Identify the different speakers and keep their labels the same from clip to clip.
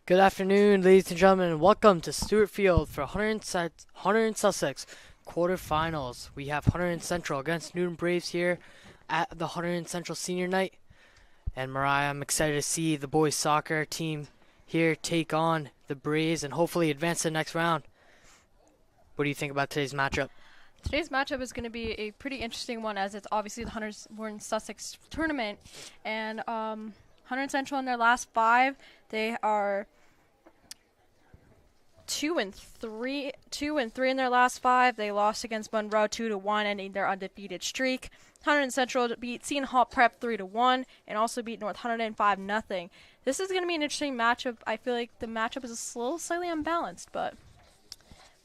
Speaker 1: Good afternoon, ladies and gentlemen, and welcome to Stewart Field for Hunter and Sussex quarterfinals. We have Hunter and Central against Newton Braves here at the Hunter and Central Senior Night. And Mariah, I'm excited to see the boys soccer team here take on the Braves and hopefully advance to the next round. What do you think about today's matchup?
Speaker 2: Today's matchup is going to be a pretty interesting one as it's obviously the Hunters were in Sussex tournament. And Hunter and Central in their last five, they are 2-3, 2-3 in their last five. They lost against Monroe 2-1, ending their undefeated streak. Hunter and Central beat Seton Hall Prep 3-1, and also beat North Hunterdon 5-0. This is going to be an interesting matchup. I feel like the matchup is a little slightly unbalanced, but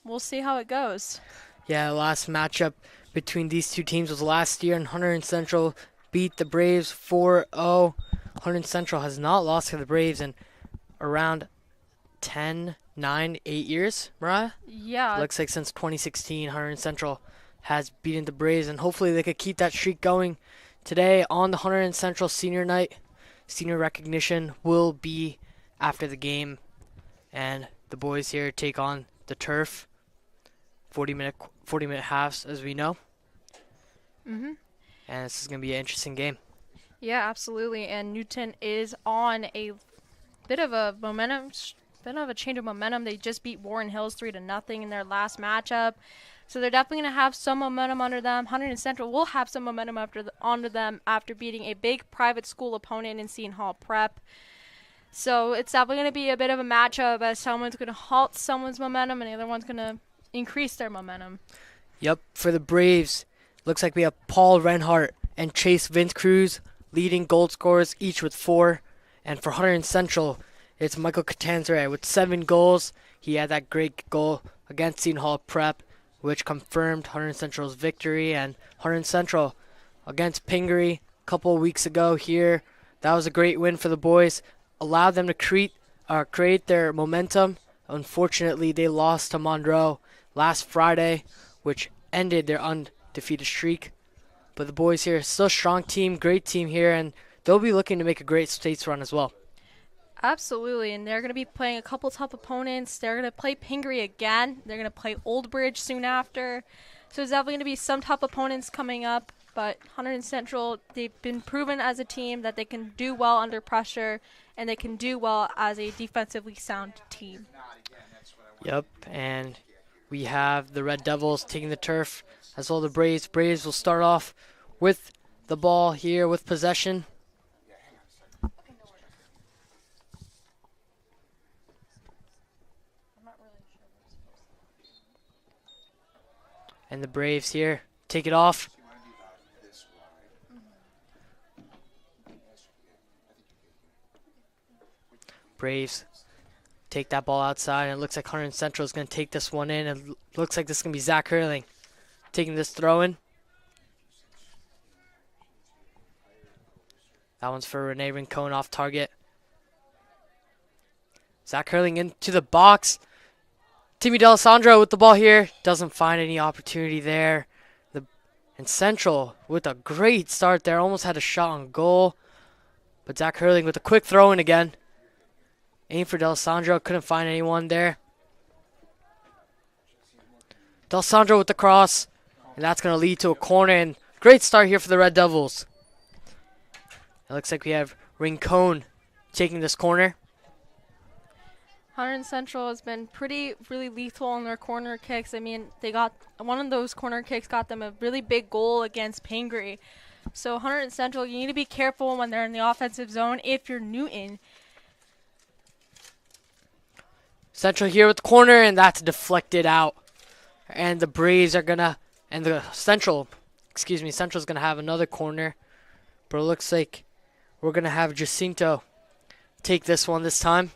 Speaker 2: we'll see how it goes.
Speaker 1: Yeah, the last matchup between these two teams was last year, and Hunter and Central beat the Braves 4-0. Hunter and Central has not lost to the Braves in around 10, 9, 8 years, Mariah?
Speaker 2: Yeah.
Speaker 1: Looks like since 2016, Hunter and Central has beaten the Braves, and hopefully they could keep that streak going today on the Hunter and Central Senior Night. Senior recognition will be after the game, and the boys here take on the turf. 40-minute halves, as we know.
Speaker 2: Mhm.
Speaker 1: And this is going to be an interesting game.
Speaker 2: Yeah, absolutely. And Newton is on a bit of a change of momentum. They just beat Warren Hills 3-0 in their last matchup. So they're definitely going to have some momentum under them. Hunter and Central will have some momentum under them after beating a big private school opponent in Seton Hall Prep. So it's definitely going to be a bit of a matchup as someone's going to halt someone's momentum and the other one's going to increase their momentum.
Speaker 1: Yep, for the Braves, looks like we have Paul Reinhardt and Chase Vince Cruz leading goal scorers, each with 4. And for Hunter and Central, it's Michael Catanzaro with 7 goals. He had that great goal against Seton Hall Prep, which confirmed Hunter and Central's victory. And Hunter and Central against Pingree a couple of weeks ago here. That was a great win for the boys. Allowed them to create their momentum. Unfortunately, they lost to Monroe last Friday, which ended their undefeated streak. But the boys here, still a strong team, great team here, and they'll be looking to make a great states run as well.
Speaker 2: Absolutely, and they're going to be playing a couple tough opponents. They're going to play Pingree again. They're going to play Old Bridge soon after. So there's definitely going to be some tough opponents coming up. But Hunter and Central, they've been proven as a team that they can do well under pressure, and they can do well as a defensively sound team.
Speaker 1: Yep, and we have the Red Devils taking the turf as well as the Braves. Braves will start off with the ball here with possession. And the Braves here take it off. Braves take that ball outside, and it looks like Hunter and Central is going to take this one in. And it looks like this is going to be Zach Hurling taking this throw in. That one's for Renee Rincon off target. Zach Hurling into the box. Timmy D'Alessandro with the ball here. Doesn't find any opportunity there. And Central with a great start there. Almost had a shot on goal. But Zach Hurling with a quick throw in again. Aim for D'Alessandro. Couldn't find anyone there. D'Alessandro with the cross. And that's going to lead to a corner. And great start here for the Red Devils. It looks like we have Rincon taking this corner.
Speaker 2: Hunter and Central has been really lethal in their corner kicks. I mean, they got one of those corner kicks got them a really big goal against Pingree. So Hunter and Central, you need to be careful when they're in the offensive zone if you're Newton.
Speaker 1: Central here with the corner, and that's deflected out. And the Braves are gonna, and the Central's gonna have another corner. But it looks like we're gonna have Jacinto take this one this time.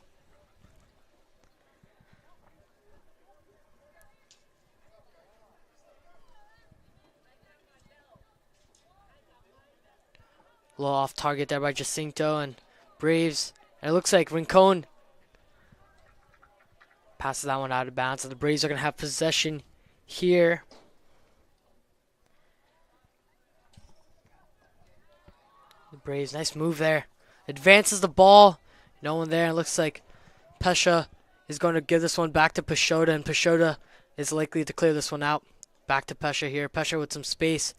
Speaker 1: A little off target there by Jacinto and Braves. And it looks like Rincon passes that one out of bounds. So the Braves are going to have possession here. The Braves, nice move there. Advances the ball. No one there. It looks like Pesha is going to give this one back to Pashota, and Pashota is likely to clear this one out. Back to Pesha here. Pesha with some space.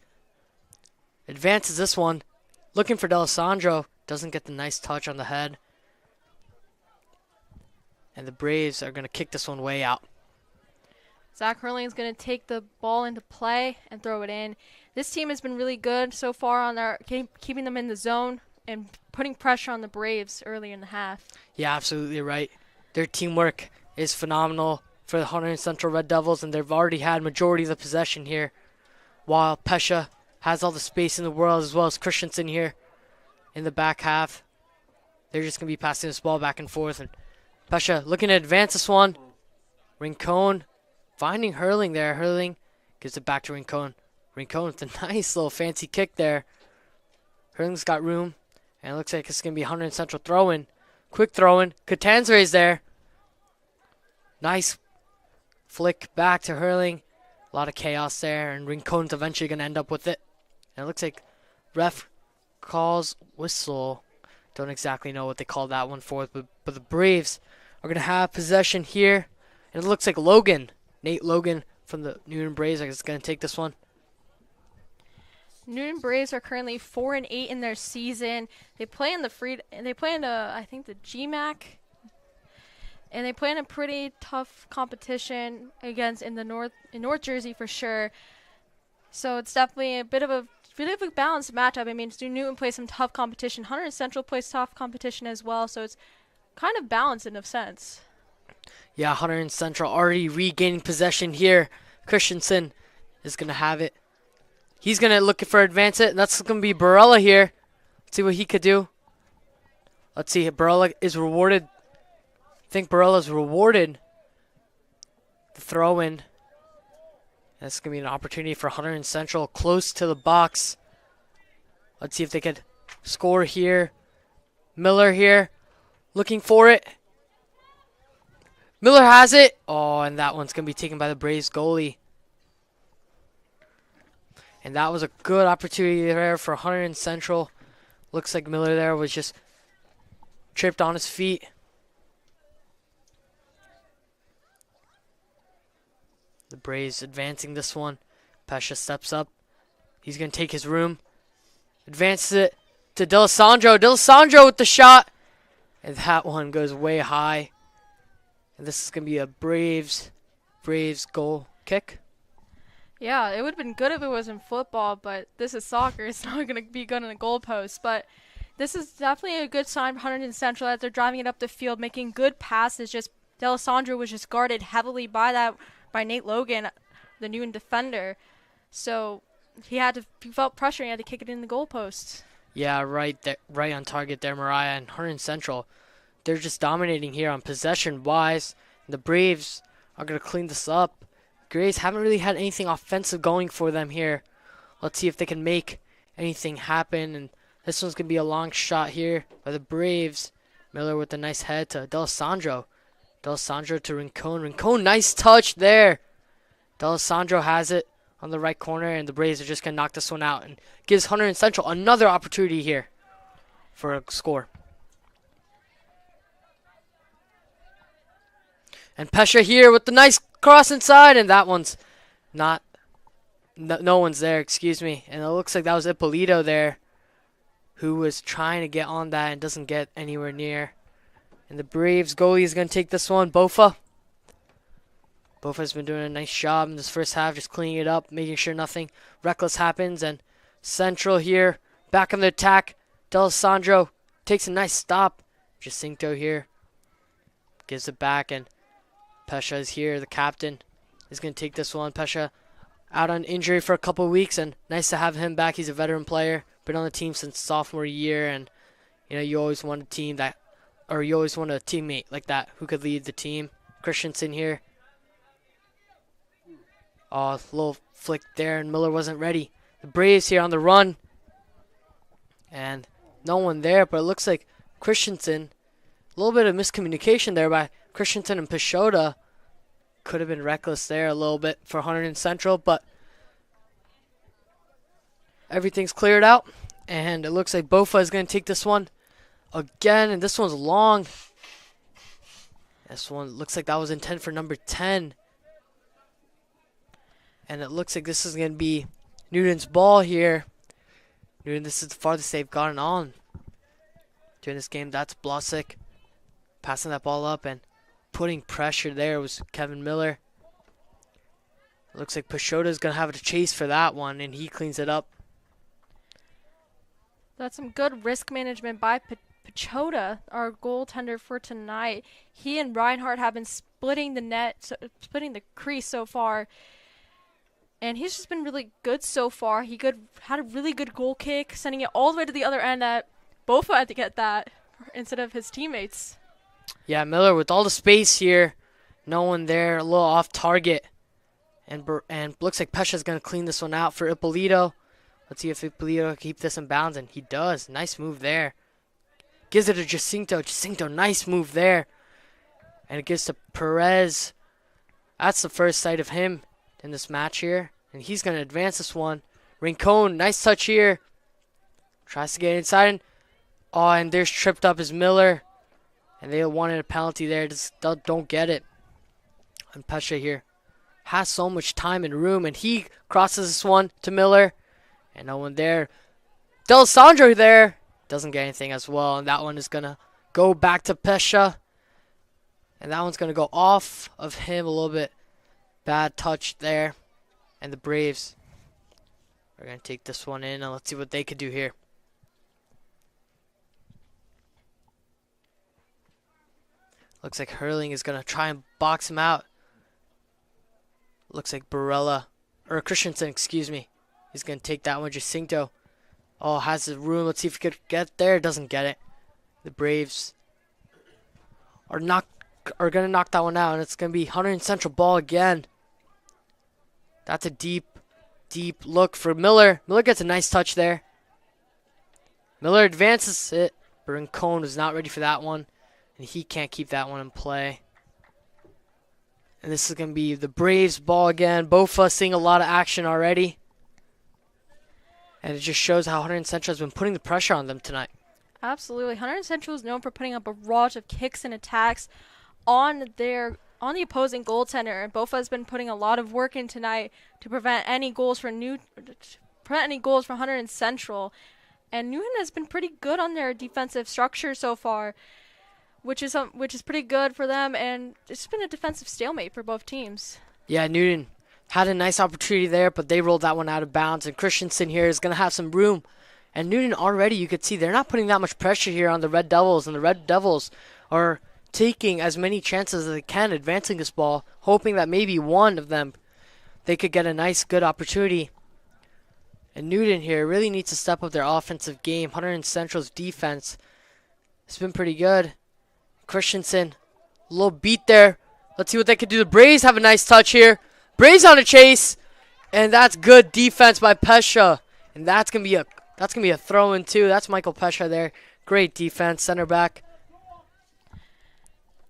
Speaker 1: Advances this one. Looking for D'Alessandro. Doesn't get the nice touch on the head. And the Braves are going to kick this one way out.
Speaker 2: Zach Hurling is going to take the ball into play and throw it in. This team has been really good so far on their keeping them in the zone and putting pressure on the Braves early in the half.
Speaker 1: Yeah, absolutely right. Their teamwork is phenomenal for the Hunterdon Central Red Devils, and they've already had majority of the possession here, while Pesha has all the space in the world, as well as Christensen here in the back half. They're just going to be passing this ball back and forth, and Pesha looking to advance this one. Rincon finding Hurling there. Hurling gives it back to Rincon. Rincon with a nice little fancy kick there. Hurling's got room, and it looks like it's going to be Hunterdon Central throw-in. Quick throw-in. Catanzare's there. Nice flick back to Hurling. A lot of chaos there, and Rincon's eventually going to end up with it. And it looks like ref calls whistle. Don't exactly know what they called that one for, but the Braves are going to have possession here. And it looks like Nate Logan from the Newton Braves is going to take this one.
Speaker 2: Newton Braves are currently 4-8 in their season. They play in I think the GMAC, and they play in a pretty tough competition against in North Jersey for sure. So it's definitely a bit of a balanced matchup. I mean, Newton plays some tough competition. Hunterdon Central plays tough competition as well, so it's kind of balanced in a sense.
Speaker 1: Yeah, Hunterdon Central already regaining possession here. Christensen is going to have it. He's going to look for advance it, and that's going to be Barella here. Let's see what he could do. Let's see, Barella is rewarded. I think Barella's rewarded the throw-in. That's going to be an opportunity for Hunterdon Central close to the box. Let's see if they could score here. Miller here, looking for it. Miller has it. Oh, and that one's going to be taken by the Braves goalie. And that was a good opportunity there for Hunterdon Central. Looks like Miller there was just tripped on his feet. The Braves advancing this one. Pesha steps up. He's going to take his room. Advances it to D'Alessandro. D'Alessandro with the shot. And that one goes way high. And this is going to be a Braves goal kick.
Speaker 2: Yeah, it would have been good if it was in football, but this is soccer. It's not going to be good in the goalpost. But this is definitely a good sign for Hunterdon Central as they're driving it up the field, making good passes. Just D'Alessandro was just guarded heavily by Nate Logan, the Newton defender. So he felt pressure and he had to kick it in the goalpost.
Speaker 1: Yeah, right on target there, Mariah. And Hunterdon Central, they're just dominating here on possession-wise. The Braves are going to clean this up. Grays haven't really had anything offensive going for them here. Let's see if they can make anything happen. And this one's going to be a long shot here by the Braves. Miller with a nice head to D'Alessandro. D'Alessandro to Rincon. Rincon, nice touch there. D'Alessandro has it on the right corner, and the Braves are just going to knock this one out. And gives Hunterdon Central another opportunity here for a score. And Pesha here with the nice cross inside, and that one's not, no one's there, excuse me. And it looks like that was Ippolito there who was trying to get on that and doesn't get anywhere near. And the Braves goalie is going to take this one, Bofa. Bofa's been doing a nice job in this first half, just cleaning it up, making sure nothing reckless happens. And Central here, back on the attack. D'Alessandro takes a nice stop. Jacinto here gives it back, and Pesha is here. The captain is going to take this one. Pesha out on injury for a couple of weeks, and nice to have him back. He's a veteran player, been on the team since sophomore year, and you always want a team that, or you always want a teammate like that who could lead the team. Christensen here. Oh, a little flick there, and Miller wasn't ready. The Braves here on the run, and no one there, but it looks like Christensen, a little bit of miscommunication there by Christensen and Pashota. Could have been reckless there a little bit for Hunterdon Central, but everything's cleared out, and it looks like Bofa is going to take this one again, and this one's long. This one looks like that was intent for number 10. And it looks like this is going to be Newton's ball here. Newton, this is the farthest they've gotten on during this game. That's Blosick passing that ball up and putting pressure there was Kevin Miller. Looks like Peixoto's going to have to chase for that one, and he cleans it up.
Speaker 2: That's some good risk management by Peixoto, our goaltender for tonight. He and Reinhardt have been splitting the crease so far. And he's just been really good so far. He had a really good goal kick, sending it all the way to the other end. That Bofa had to get that instead of his teammates.
Speaker 1: Yeah, Miller with all the space here. No one there, a little off target. And looks like Pesha's going to clean this one out for Ippolito. Let's see if Ippolito can keep this in bounds, and he does. Nice move there. Gives it to Jacinto. Jacinto, nice move there. And it gives to Perez. That's the first sight of him in this match here. And he's going to advance this one. Rincon, nice touch here. Tries to get inside. Oh, and there's tripped up is Miller. And they wanted a penalty there. Just don't get it. And Pesha here has so much time and room. And he crosses this one to Miller. And no one there. D'Alessandro there. Doesn't get anything as well. And that one is going to go back to Pesha. And that one's going to go off of him a little bit. Bad touch there. And the Braves are going to take this one in. And let's see what they could do here. Looks like Hurling is going to try and box him out. Looks like Christensen, excuse me. He's going to take that one. Jacinto. Oh, has the room. Let's see if he could get there. Doesn't get it. The Braves are going to knock that one out. And it's going to be Hunterdon Central ball again. That's a deep look for Miller. Miller gets a nice touch there. Miller advances it. Rincon is not ready for that one. And he can't keep that one in play. And this is going to be the Braves ball again. Bofa seeing a lot of action already. And it just shows how Hunterdon Central has been putting the pressure on them tonight.
Speaker 2: Absolutely. Hunterdon Central is known for putting up a barrage of kicks and attacks on the opposing goaltender. And Bofa has been putting a lot of work in tonight to prevent any goals for Hunterdon Central. And Newton has been pretty good on their defensive structure so far, which is pretty good for them. And it's been a defensive stalemate for both teams.
Speaker 1: Yeah, Newton had a nice opportunity there, but they rolled that one out of bounds. And Christensen here is going to have some room. And Newton already, you could see, they're not putting that much pressure here on the Red Devils. And the Red Devils are taking as many chances as they can, advancing this ball, hoping that maybe one of them, they could get a nice, good opportunity. And Newton here really needs to step up their offensive game. Hunterdon Central's defense has been pretty good. Christensen, a little beat there. Let's see what they could do. The Braves have a nice touch here. Braves on a chase, and that's good defense by Pesha. And that's gonna be a throw-in too. That's Michael Pesha there. Great defense, center back.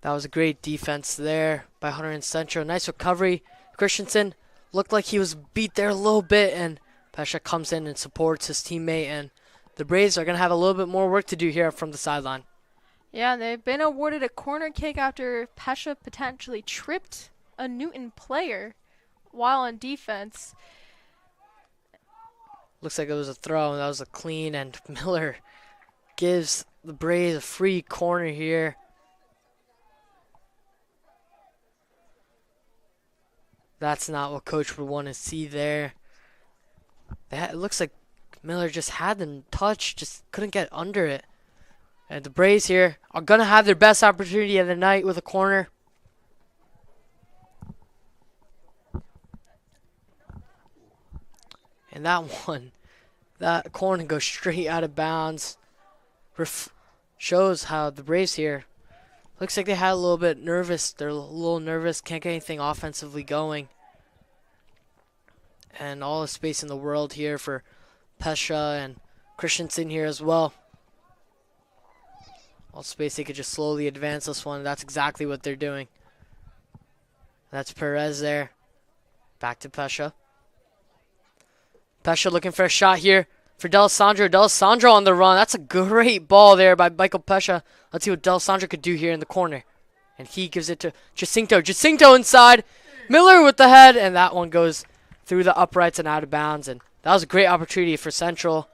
Speaker 1: That was a great defense there by Hunterdon Central. Nice recovery. Christensen looked like he was beat there a little bit, and Pesha comes in and supports his teammate. And the Braves are gonna have a little bit more work to do here from the sideline.
Speaker 2: Yeah, they've been awarded a corner kick after Pesha potentially tripped a Newton player while on defense.
Speaker 1: Looks like it was a throw, and that was a clean, and Miller gives the Braves a free corner here. That's not what Coach would want to see there. It looks like Miller just had the touch, just couldn't get under it. And the Braves here are going to have their best opportunity of the night with a corner. And that corner goes straight out of bounds. Shows how the Braves here, looks like they had a little bit nervous. They're a little nervous, can't get anything offensively going. And all the space in the world here for Pesha and Christensen here as well. All space, they could just slowly advance this one. That's exactly what they're doing. That's Perez there. Back to Pesha. Pesha looking for a shot here for D'Alessandro. D'Alessandro on the run. That's a great ball there by Michael Pesha. Let's see what D'Alessandro could do here in the corner. And he gives it to Jacinto. Jacinto inside. Miller with the head, and that one goes through the uprights and out of bounds. And that was a great opportunity for Central.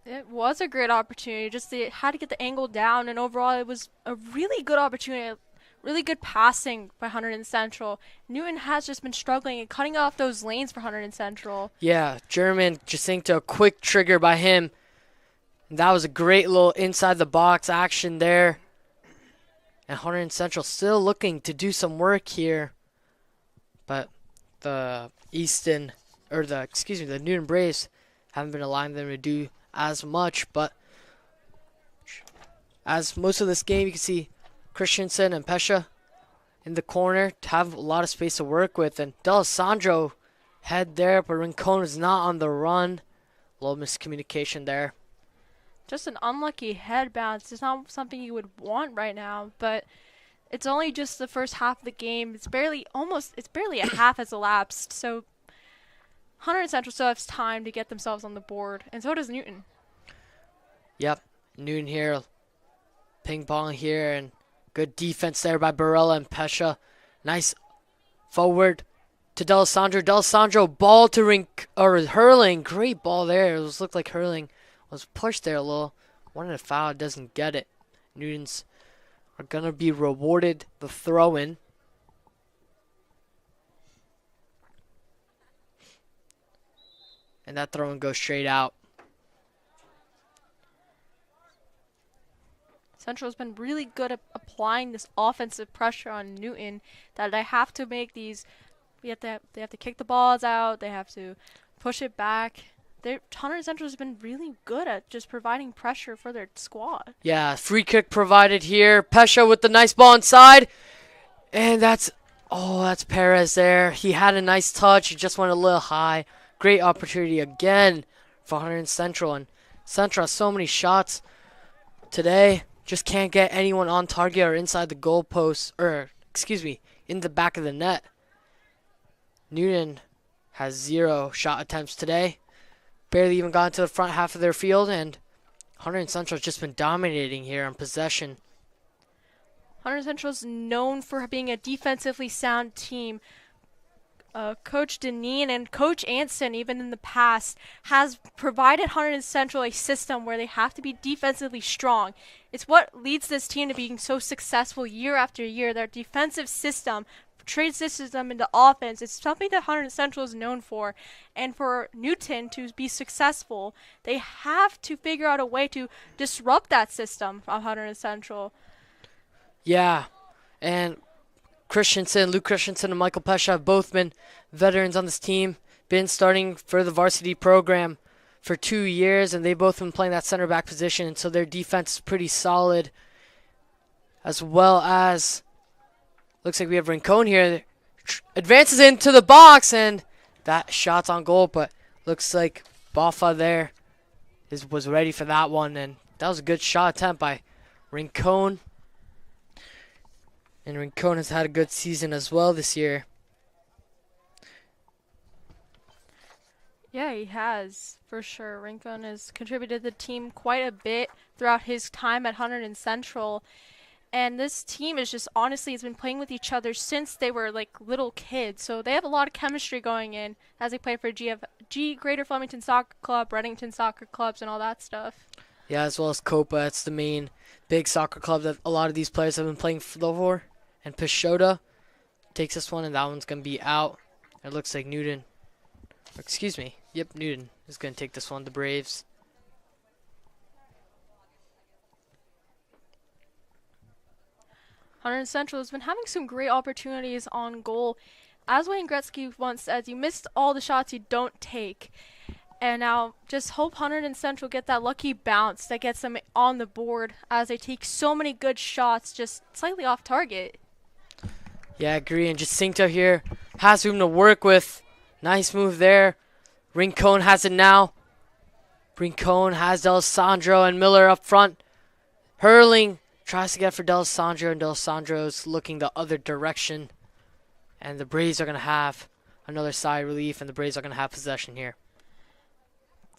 Speaker 2: It was a great opportunity. Just they had to get the angle down, and overall it was a really good opportunity. Really good passing by Hunterdon Central. Newton has just been struggling and cutting off those lanes for Hunterdon Central.
Speaker 1: Yeah, German Jacinto, quick trigger by him. That was a great little inside the box action there. And Hunterdon Central still looking to do some work here. But the Newton Braves haven't been allowing them to do as much. But as most of this game, you can see Christensen and Pesha in the corner to have a lot of space to work with. And D'Alessandro head there, but Rincon is not on the run. A little miscommunication there.
Speaker 2: Just an unlucky head bounce. It's not something you would want right now, but it's only just the first half of the game. It's barely a half has elapsed. So Hunterdon Central still has time to get themselves on the board, and so does Newton.
Speaker 1: Yep, Newton here, ping pong here, and good defense there by Barella and Pesha. Nice forward to D'Alessandro. D'Alessandro ball to Hurling. Great ball there. It looked like Hurling was pushed there a little. Wanted a foul, doesn't get it. Newtons are going to be rewarded the throw-in. And that throw-in goes straight out.
Speaker 2: Central has been really good at applying this offensive pressure on Newton that they have to make these. They have to kick the balls out. They have to push it back. Hunterdon Central has been really good at just providing pressure for their squad.
Speaker 1: Yeah, free kick provided here. Pesha with the nice ball inside. And that's Perez there. He had a nice touch. He just went a little high. Great opportunity again for Hunterdon Central. And Central has so many shots today. Just can't get anyone on target or inside the goalpost. In the back of the net. Newton has 0 shot attempts today. Barely even got into the front half of their field, and Hunterdon Central has just been dominating here on possession.
Speaker 2: Hunterdon Central is known for being a defensively sound team. Coach Deneen and Coach Anson, even in the past, has provided Hunterdon Central a system where they have to be defensively strong. It's what leads this team to being so successful year after year. Their defensive system transitions them into offense. It's something that Hunterdon Central is known for. And for Newton to be successful, they have to figure out a way to disrupt that system of Hunterdon Central.
Speaker 1: Yeah, and Luke Christensen and Michael Pesha have both been veterans on this team, been starting for the varsity program for 2 years, and they've both been playing that center back position, and so their defense is pretty solid. As well as, looks like we have Rincon here, advances into the box, and that shot's on goal, but looks like Baffa there was ready for that one, and that was a good shot attempt by Rincon. And Rincon has had a good season as well this year.
Speaker 2: Yeah, he has, for sure. Rincon has contributed to the team quite a bit throughout his time at Hunterdon Central. And this team is just, honestly, has been playing with each other since they were like little kids. So they have a lot of chemistry going in as they play for Greater Flemington Soccer Club, Reddington Soccer Clubs, and all that stuff. Yeah,
Speaker 1: as well as Copa. It's the main big soccer club that a lot of these players have been playing for. And Peshota takes this one, and that one's going to be out. It looks like Newton is going to take this one, the Braves.
Speaker 2: Hunterdon Central has been having some great opportunities on goal. As Wayne Gretzky once said, you missed all the shots you don't take. And now just hope Hunterdon Central get that lucky bounce that gets them on the board as they take so many good shots just slightly off target.
Speaker 1: Yeah, I agree. And Jacinto here has room to work with. Nice move there. Rincon has it now. Rincon has D'Alessandro and Miller up front. Hurling tries to get for D'Alessandro, and D'Alessandro's looking the other direction. And the Braves are going to have another side relief, and the Braves are going to have possession here.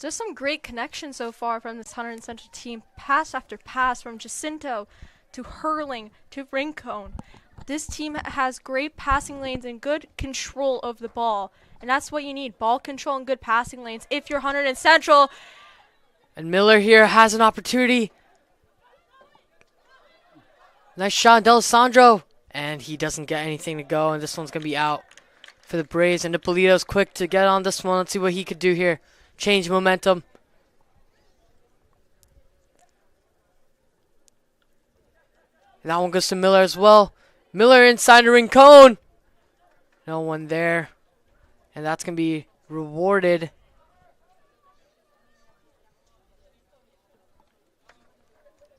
Speaker 2: Just some great connection so far from this Hunterdon Central team. Pass after pass from Jacinto to Hurling to Rincon. This team has great passing lanes and good control of the ball. And that's what you need, ball control and good passing lanes if you're Hunterdon Central.
Speaker 1: And Miller here has an opportunity. Nice shot, D'Alessandro. And he doesn't get anything to go, and this one's going to be out for the Braves. And Ippolito's quick to get on this one. Let's see what he could do here. Change momentum. And that one goes to Miller as well. Miller inside the Rincon. No one there. And that's going to be rewarded.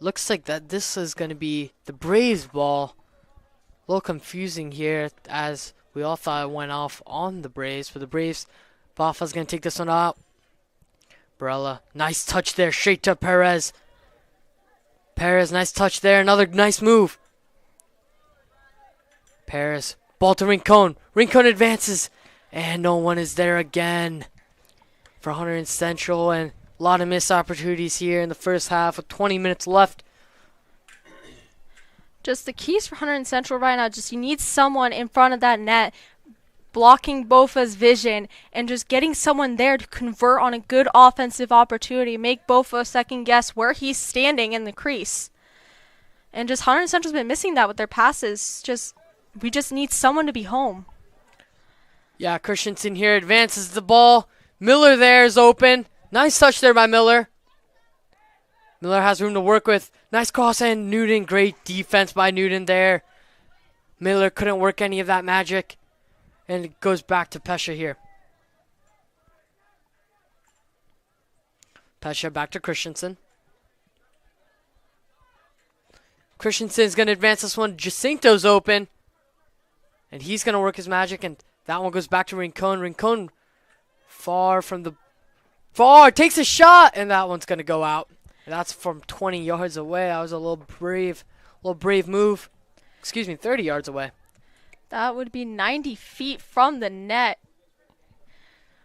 Speaker 1: Looks like that this is going to be the Braves ball. A little confusing here as we all thought it went off on the Braves. For the Braves, Bafa's going to take this one out. Barella, nice touch there, straight to Perez. Perez, nice touch there, another nice move. Perez, ball to Rincon. Rincon advances, and no one is there again for Hunterdon Central, and a lot of missed opportunities here in the first half with 20 minutes left.
Speaker 2: Just the keys for Hunterdon Central right now, just you need someone in front of that net blocking Bofa's vision and just getting someone there to convert on a good offensive opportunity, make Bofa second guess where he's standing in the crease. And just Hunterdon Central's been missing that with their passes. We just need someone to be home.
Speaker 1: Yeah, Christensen here advances the ball. Miller there is open. Nice touch there by Miller. Miller has room to work with. Nice cross and Newton. Great defense by Newton there. Miller couldn't work any of that magic. And it goes back to Pesha here. Pesha back to Christensen. Christensen's going to advance this one. Jacinto's open. And he's going to work his magic. And that one goes back to Rincon. Rincon far takes a shot. And that one's going to go out. And that's from 20 yards away. That was a little brave move. 30 yards away.
Speaker 2: That would be 90 feet from the net,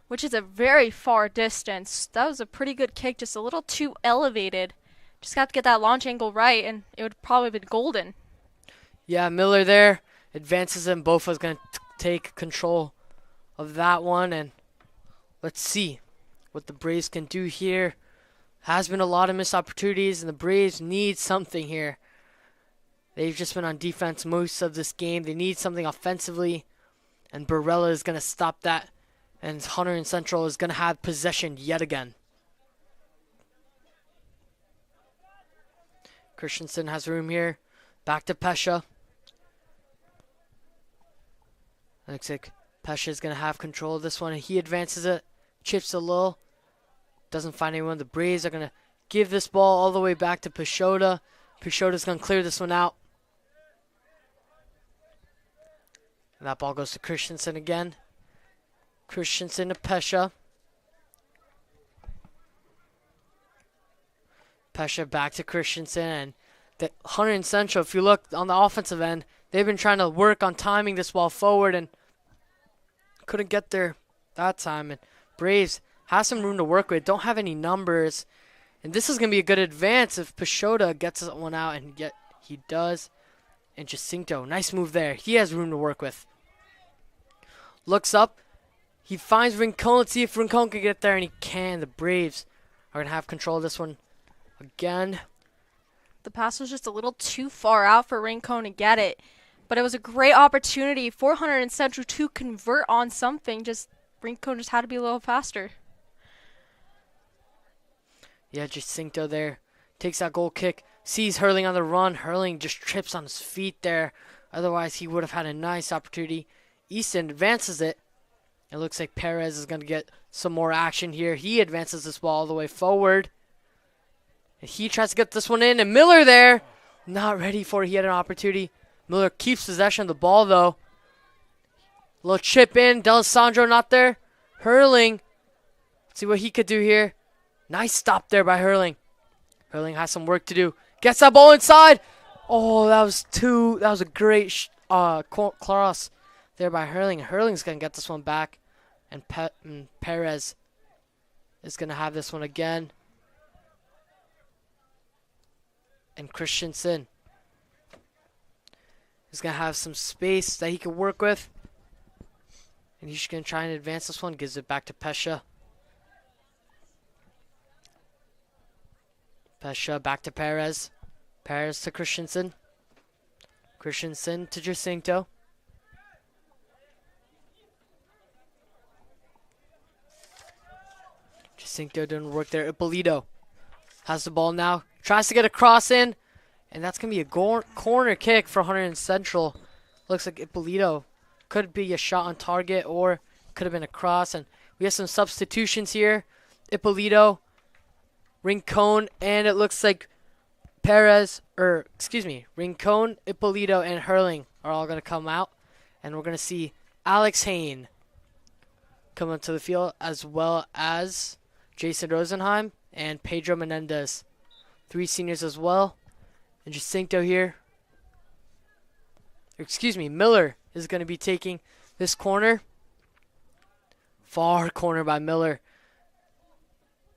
Speaker 2: which is a very far distance. That was a pretty good kick, just a little too elevated. Just got to get that launch angle right, and it would probably have been golden.
Speaker 1: Yeah, Miller there advances, and Bofa's going to take control of that one. And let's see what the Braves can do here. Has been a lot of missed opportunities, and the Braves need something here. They've just been on defense most of this game. They need something offensively, and Barella is going to stop that. And Hunterdon Central is going to have possession yet again. Christensen has room here. Back to Pesha. Looks like Pesha is going to have control of this one. And he advances it. Chips a little. Doesn't find anyone. The Braves are going to give this ball all the way back to Peixoto. Peixoto's going to clear this one out. And that ball goes to Christensen again. Christensen to Pesha. Pesha back to Christensen. And the Hunterdon Central, if you look on the offensive end, they've been trying to work on timing this ball forward and couldn't get there that time. And Braves has some room to work with. Don't have any numbers. And this is going to be a good advance if Peixoto gets one out, and yet he does. And Jacinto, nice move there. He has room to work with. Looks up. He finds Rincon. Let's see if Rincon can get there, and he can. The Braves are going to have control of this one again.
Speaker 2: The pass was just a little too far out for Rincon to get it. But it was a great opportunity for Hunterdon Central to convert on something. Rincon just had to be a little faster.
Speaker 1: Yeah, Jacinto there. Takes that goal kick. Sees Hurling on the run. Hurling just trips on his feet there. Otherwise, he would have had a nice opportunity. Easton advances it. It looks like Perez is going to get some more action here. He advances this ball all the way forward. And he tries to get this one in. And Miller there. Not ready for it. He had an opportunity. Miller keeps possession of the ball, though. Little chip in. D'Alessandro not there. Hurling. Let's see what he could do here. Nice stop there by Hurling. Hurling has some work to do. Gets that ball inside. Oh, that was a great cross there by Hurling. Hurling's going to get this one back. And Perez is going to have this one again. And Christensen He's going to have some space that he can work with. And he's going to try and advance this one. Gives it back to Pesha. Pesha back to Perez. Perez to Christensen. Christensen to Jacinto. Jacinto doing work there. Ippolito has the ball now. Tries to get a cross in. And that's going to be a corner kick for Hunterdon Central. Looks like Ippolito could be a shot on target or could have been a cross. And we have some substitutions here. Ippolito, Rincon, and it looks like Rincon, Ippolito, and Hurling are all going to come out. And we're going to see Alex Hain come onto the field, as well as Jason Rosenheim and Pedro Menendez. 3 seniors as well. And Jacinto here. Miller is going to be taking this corner. Far corner by Miller.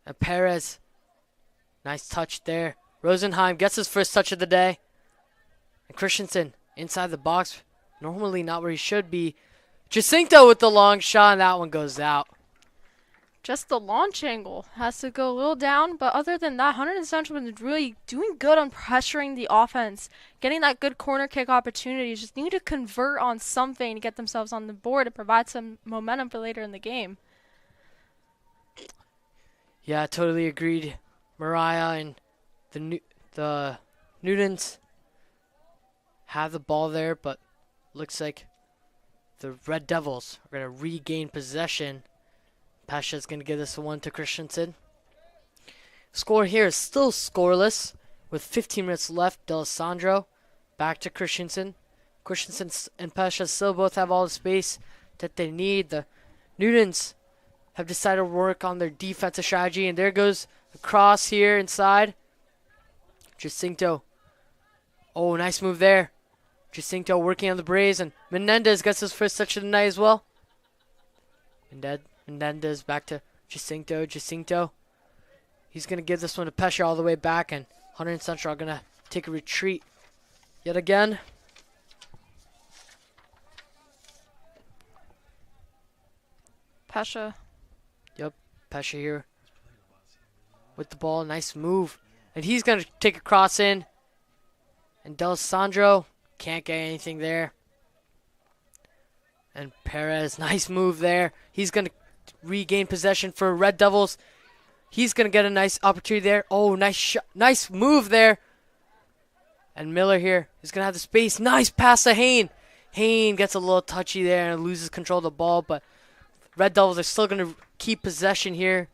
Speaker 1: And Perez. Nice touch there. Rosenheim gets his first touch of the day. And Christensen inside the box. Normally not where he should be. Jacinto with the long shot, and that one goes out.
Speaker 2: Just the launch angle has to go a little down, but other than that, Hunterdon Central has been really doing good on pressuring the offense, getting that good corner kick opportunity. Just need to convert on something to get themselves on the board and provide some momentum for later in the game.
Speaker 1: Yeah, totally agreed. Mariah and the Newtons have the ball there, but looks like the Red Devils are going to regain possession. Pasha's going to give this one to Christensen. Score here is still scoreless with 15 minutes left. D'Alessandro back to Christensen. Christensen and Pasha still both have all the space that they need. The Newtons have decided to work on their defensive strategy, and there goes the cross here inside. Jacinto. Oh, nice move there. Jacinto working on the Braves, and Menendez gets his first touch of the night as well. Menendez back to Jacinto. Jacinto. He's going to give this one to Pesha all the way back, and Hunterdon Central are going to take a retreat yet again.
Speaker 2: Pesha.
Speaker 1: Yep, Pesha here with the ball. Nice move. And he's going to take a cross in. And D'Alessandro can't get anything there. And Perez, nice move there. He's going to regain possession for Red Devils. He's going to get a nice opportunity there. Oh, nice shot. Nice move there. And Miller here is going to have the space. Nice pass to Hain. Hain gets a little touchy there and loses control of the ball, but Red Devils are still going to keep possession here.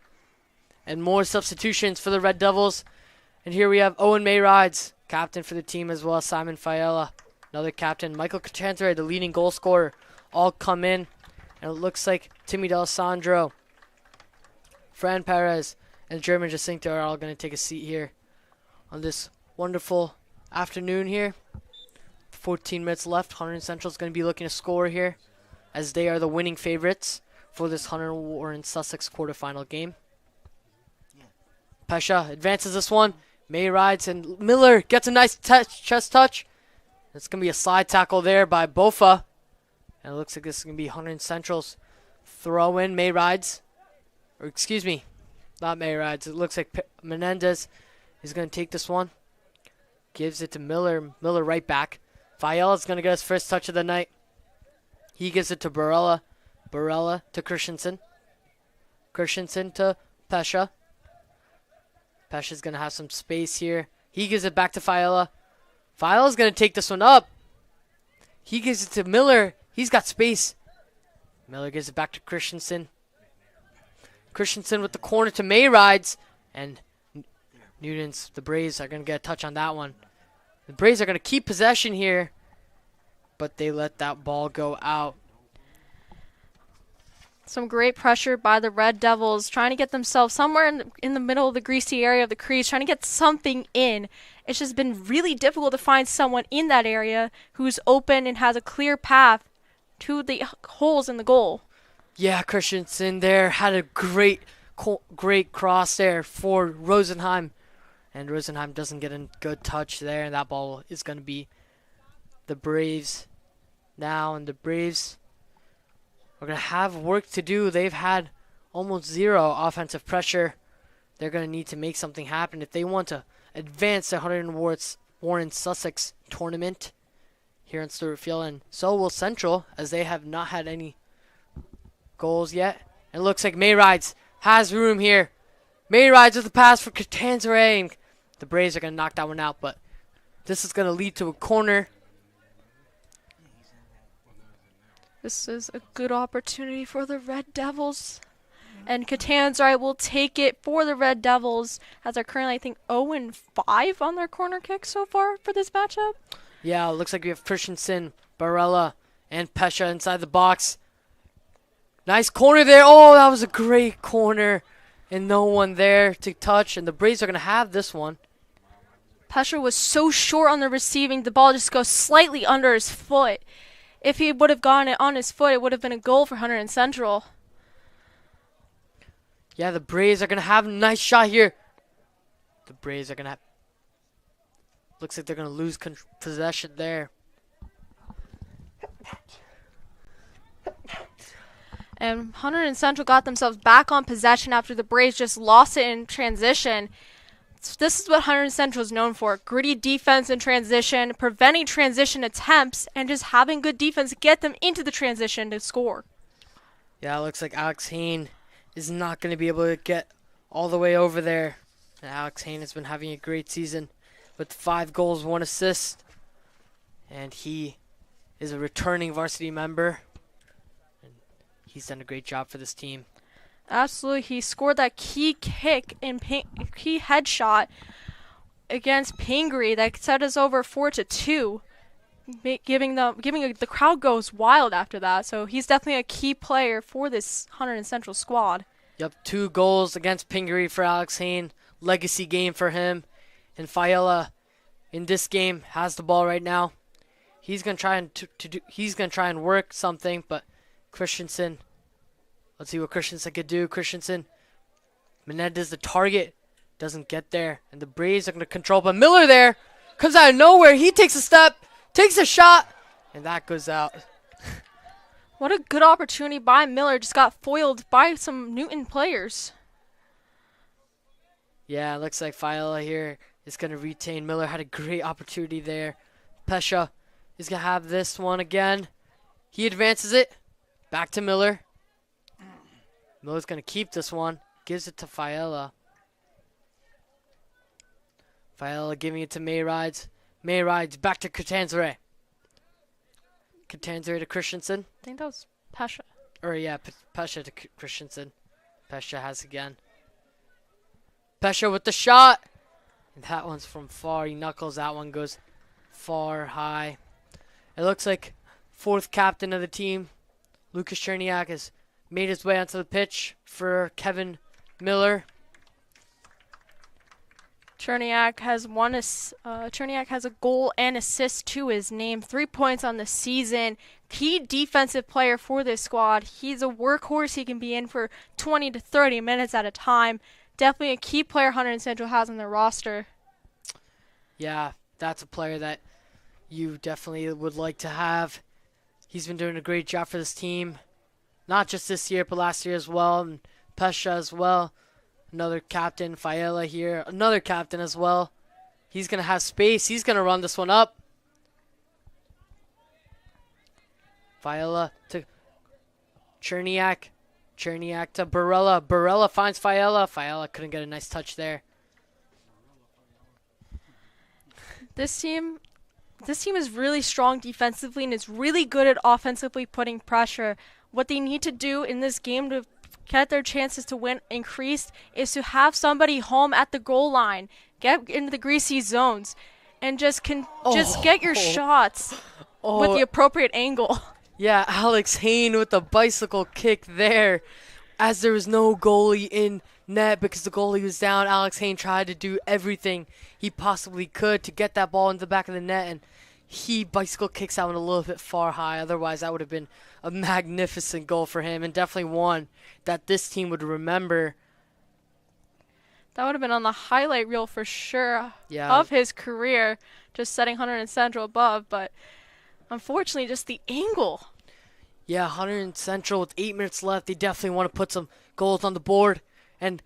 Speaker 1: And more substitutions for the Red Devils. And here we have Owen Mayrides, captain for the team, as well as Simon Fiala, another captain. Michael Catanzare, the leading goal scorer, all come in. And it looks like Timmy D'Alessandro, Fran Perez, and German Jacinto are all going to take a seat here on this wonderful afternoon here. 14 minutes left. Hunterdon Central is going to be looking to score here, as they are the winning favorites for this Hunterdon Warren Sussex quarterfinal game. Pesha advances this one. May rides, and Miller gets a nice chest touch. It's going to be a slide tackle there by Bofa. And it looks like this is going to be Hunterdon Central's throw in. May rides. Or excuse me, not May rides. It looks like Menendez is going to take this one. Gives it to Miller. Miller right back. Fiala's going to get his first touch of the night. He gives it to Barella. Barella to Christensen. Christensen to Pesha. Pesha's going to have some space here. He gives it back to Fiala. Fiala's going to take this one up. He gives it to Miller. He's got space. Miller gives it back to Christensen. Christensen with the corner to Mayrides. And Newtons, the Braves, are going to get a touch on that one. The Braves are going to keep possession here, but they let that ball go out.
Speaker 2: Some great pressure by the Red Devils, trying to get themselves somewhere in the middle of the greasy area of the crease, trying to get something in. It's just been really difficult to find someone in that area who's open and has a clear path to the holes in the goal.
Speaker 1: Yeah, Christensen there had a great cross there for Rosenheim. And Rosenheim doesn't get a good touch there, and that ball is going to be the Braves now, and the Braves are going to have work to do. They've had almost zero offensive pressure. They're going to need to make something happen if they want to advance the Warren Sussex tournament here in Stewart Field, and so will Central, as they have not had any goals yet. It looks like Mayrides has room here. Mayrides with the pass for Catanzaro. The Braves are going to knock that one out, but this is going to lead to a corner.
Speaker 2: This is a good opportunity for the Red Devils. And Catanzaro will take it for the Red Devils, as they're currently, I think, 0-5 on their corner kicks so far for this matchup.
Speaker 1: Yeah, it looks like we have Christensen, Barella, and Pesha inside the box. Nice corner there. Oh, that was a great corner. And no one there to touch. And the Braves are going to have this one.
Speaker 2: Pesha was so short on the receiving. The ball just goes slightly under his foot. If he would have gotten it on his foot, it would have been a goal for Hunterdon Central.
Speaker 1: Yeah, the Braves are going to have a nice shot here. The Braves are going to have... Looks like they're going to lose possession there.
Speaker 2: And Hunterdon Central got themselves back on possession after the Braves just lost it in transition. This is what Hunterdon Central is known for. Gritty defense in transition, preventing transition attempts, and just having good defense to get them into the transition to score.
Speaker 1: Yeah, it looks like Alex Hain is not going to be able to get all the way over there. And Alex Hain has been having a great season with 5 goals, 1 assist. And he is a returning varsity member. And he's done a great job for this team.
Speaker 2: Absolutely. He scored that key kick and key headshot against Pingree that set us over 4-2. Giving the crowd goes wild after that. So he's definitely a key player for this Hunterdon Central squad.
Speaker 1: Yep, 2 goals against Pingree for Alex Hain. Legacy game for him. And Fiala in this game has the ball right now. He's gonna try and work something, but Christensen. Let's see what Christensen could do. Christensen, Menendez, the target, doesn't get there, and the Braves are gonna control. But Miller there comes out of nowhere. He takes a step, takes a shot, and that goes out.
Speaker 2: What a good opportunity by Miller. Just got foiled by some Newton players.
Speaker 1: Yeah, it looks like Fiala here is going to retain. Miller had a great opportunity there. Pesha is going to have this one again. He advances it. Back to Miller. Miller's going to keep this one. Gives it to Fiala. Fiala giving it to Mayrides. Mayrides back to Catanzaro. Catanzaro to Christensen.
Speaker 2: I think that was Pesha.
Speaker 1: Or yeah, Pesha to Christensen. Pesha has again. Pesha with the shot. And that one's from far. He knuckles. That one goes far high. It looks like 4th captain of the team, Lucas Cherniak, has made his way onto the pitch for Kevin Miller.
Speaker 2: Cherniak has a goal and assist to his name. 3 points on the season. Key defensive player for this squad. He's a workhorse. He can be in for 20 to 30 minutes at a time. Definitely a key player Hunterdon Central has on their roster.
Speaker 1: Yeah, that's a player that you definitely would like to have. He's been doing a great job for this team. Not just this year, but last year as well. And Pesha as well. Another captain, Fiala here. Another captain as well. He's going to have space. He's going to run this one up. Fiala to Cherniak. Cherniak to Barella. Barella finds Fiala. Fiala couldn't get a nice touch there.
Speaker 2: This team is really strong defensively and is really good at offensively putting pressure. What they need to do in this game to get their chances to win increased is to have somebody home at the goal line, get into the greasy zones, and just get your shots with the appropriate angle.
Speaker 1: Yeah, Alex Hain with the bicycle kick there. As there was no goalie in net because the goalie was down, Alex Hain tried to do everything he possibly could to get that ball into the back of the net, and he bicycle kicks that one a little bit far high. Otherwise, that would have been a magnificent goal for him, and definitely one that this team would remember.
Speaker 2: That would have been on the highlight reel for sure
Speaker 1: of
Speaker 2: his career, just setting Hunterdon Central above. But Unfortunately, just the angle.
Speaker 1: Yeah, Hunter and Central with 8 minutes left. They definitely want to put some goals on the board. And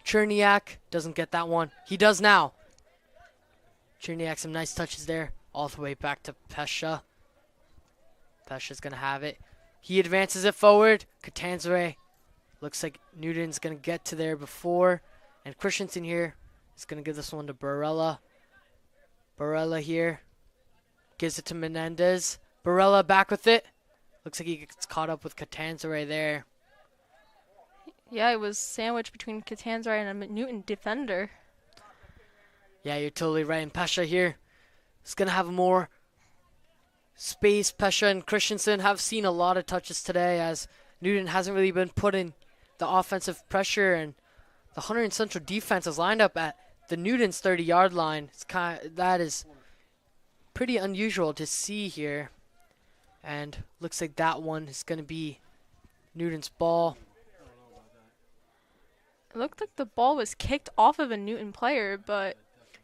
Speaker 1: Cherniak doesn't get that one. He does now. Cherniak, some nice touches there. All the way back to Pesha. Pesha's going to have it. He advances it forward. Catanzaro. Looks like Newton's going to get to there before. And Christensen here is going to give this one to Barella. Barella here. Gives it to Menendez. Barella back with it. Looks like he gets caught up with Catanzaro there.
Speaker 2: Yeah, it was sandwiched between Catanzaro and a Newton defender.
Speaker 1: Yeah, you're totally right. And Pesha here is going to have more space. Pesha and Christensen have seen a lot of touches today as Newton hasn't really been putting the offensive pressure, and the Hunter and Central defense is lined up at the Newton's 30-yard line. That is pretty unusual to see here. And looks like that one is going to be Newton's ball.
Speaker 2: It looked like the ball was kicked off of a Newton player, but...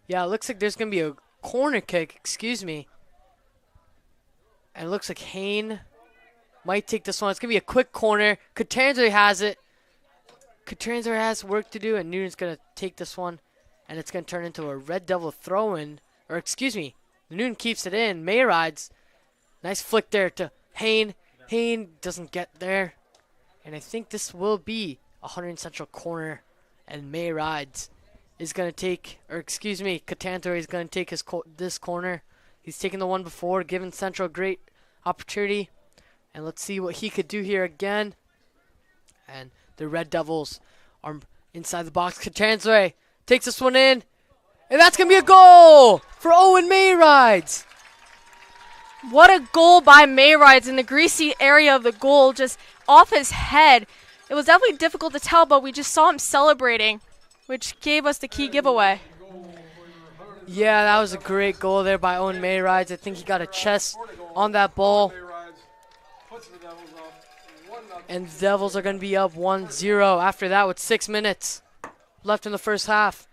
Speaker 1: Yeah, it looks like there's going to be a corner kick, excuse me. And it looks like Hain might take this one. It's going to be a quick corner. Catanzaro has it. Catanzaro has work to do, and Newton's going to take this one. And it's going to turn into a Red Devil throw-in. Or, excuse me, Newton keeps it in. Mayrides. Nice flick there to Hain. Hain doesn't get there. And I think this will be a Hunter Central corner. And Mayrides is going to take, or excuse me, Catanzaro is going to take this corner. He's taken the one before, giving Central a great opportunity. And let's see what he could do here again. And the Red Devils are inside the box. Catanzaro takes this one in. And that's going to be a goal for Owen Mayrides.
Speaker 2: What a goal by Mayrides in the greasy area of the goal, just off his head. It was definitely difficult to tell, but we just saw him celebrating, which gave us the key giveaway.
Speaker 1: Yeah, that was a great goal there by Owen Mayrides. I think he got a chest on that ball. And the Devils are going to be up 1-0 after that with 6 minutes left in the first half.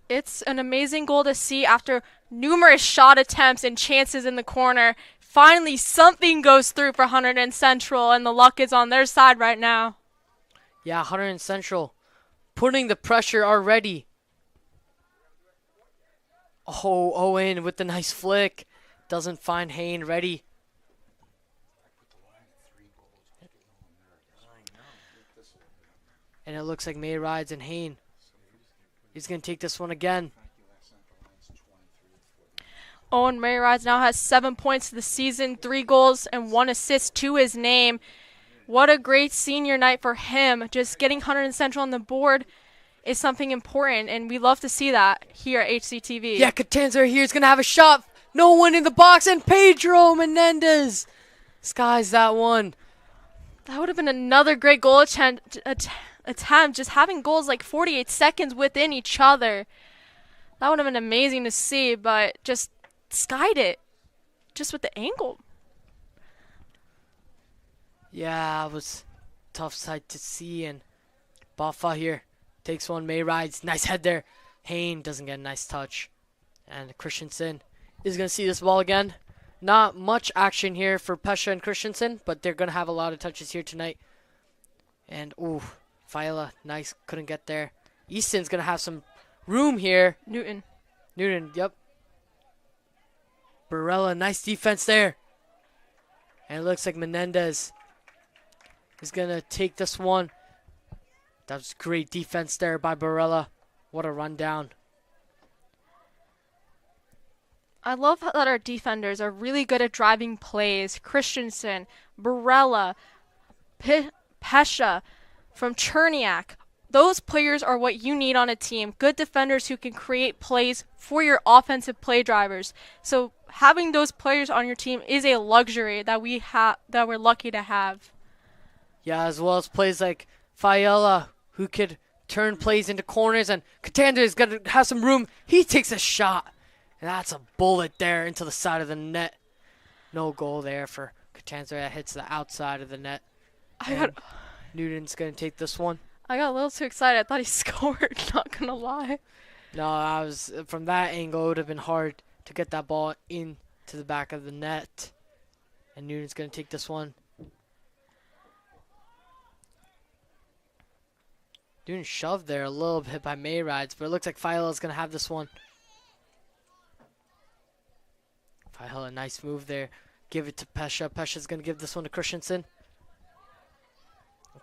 Speaker 2: It's an amazing goal to see after numerous shot attempts and chances in the corner. Finally, something goes through for Hunterdon Central, and the luck is on their side right now.
Speaker 1: Yeah, Hunterdon Central putting the pressure already. Oh, Owen with the nice flick. Doesn't find Hain ready. And it looks like Mayrides and Hain. He's going to take this one again.
Speaker 2: Owen Mayrides now has 7 points to the season, 3 goals and 1 assist to his name. What a great senior night for him. Just getting Hunterdon Central on the board is something important, and we love to see that here at HCTV.
Speaker 1: Yeah, Catanzaro here is going to have a shot. No one in the box, and Pedro Menendez skies that one.
Speaker 2: That would have been another great goal attempt. Just having goals like 48 seconds within each other. That would have been amazing to see, but just skied it just with the angle.
Speaker 1: Yeah, it was a tough sight to see, and Baffa here takes one. Mayrides, nice head there. Hain doesn't get a nice touch, and Christensen is going to see this ball again. Not much action here for Pesha and Christensen, but they're going to have a lot of touches here tonight. And ooh, Viola, nice, couldn't get there. Easton's going to have some room here.
Speaker 2: Newton,
Speaker 1: yep. Barella, nice defense there. And it looks like Menendez is going to take this one. That was great defense there by Barella. What a rundown.
Speaker 2: I love that our defenders are really good at driving plays. Christensen, Barella, Pesha, from Cherniak. Those players are what you need on a team. Good defenders who can create plays for your offensive play drivers. So having those players on your team is a luxury that we're lucky to have.
Speaker 1: Yeah, as well as plays like Fiala, who could turn plays into corners, and Catanzaro is going to have some room. He takes a shot, and that's a bullet there into the side of the net. No goal there for Catanzaro. That hits the outside of the net. Newton's going to take this one.
Speaker 2: I got a little too excited. I thought he scored, not going to lie.
Speaker 1: No, from that angle, it would have been hard to get that ball in to the back of the net. And Newton's going to take this one. Doing shoved there a little bit by Mayrides, but it looks like Fiola's going to have this one. Fiola, nice move there. Give it to Pesha. Pesha's going to give this one to Christensen.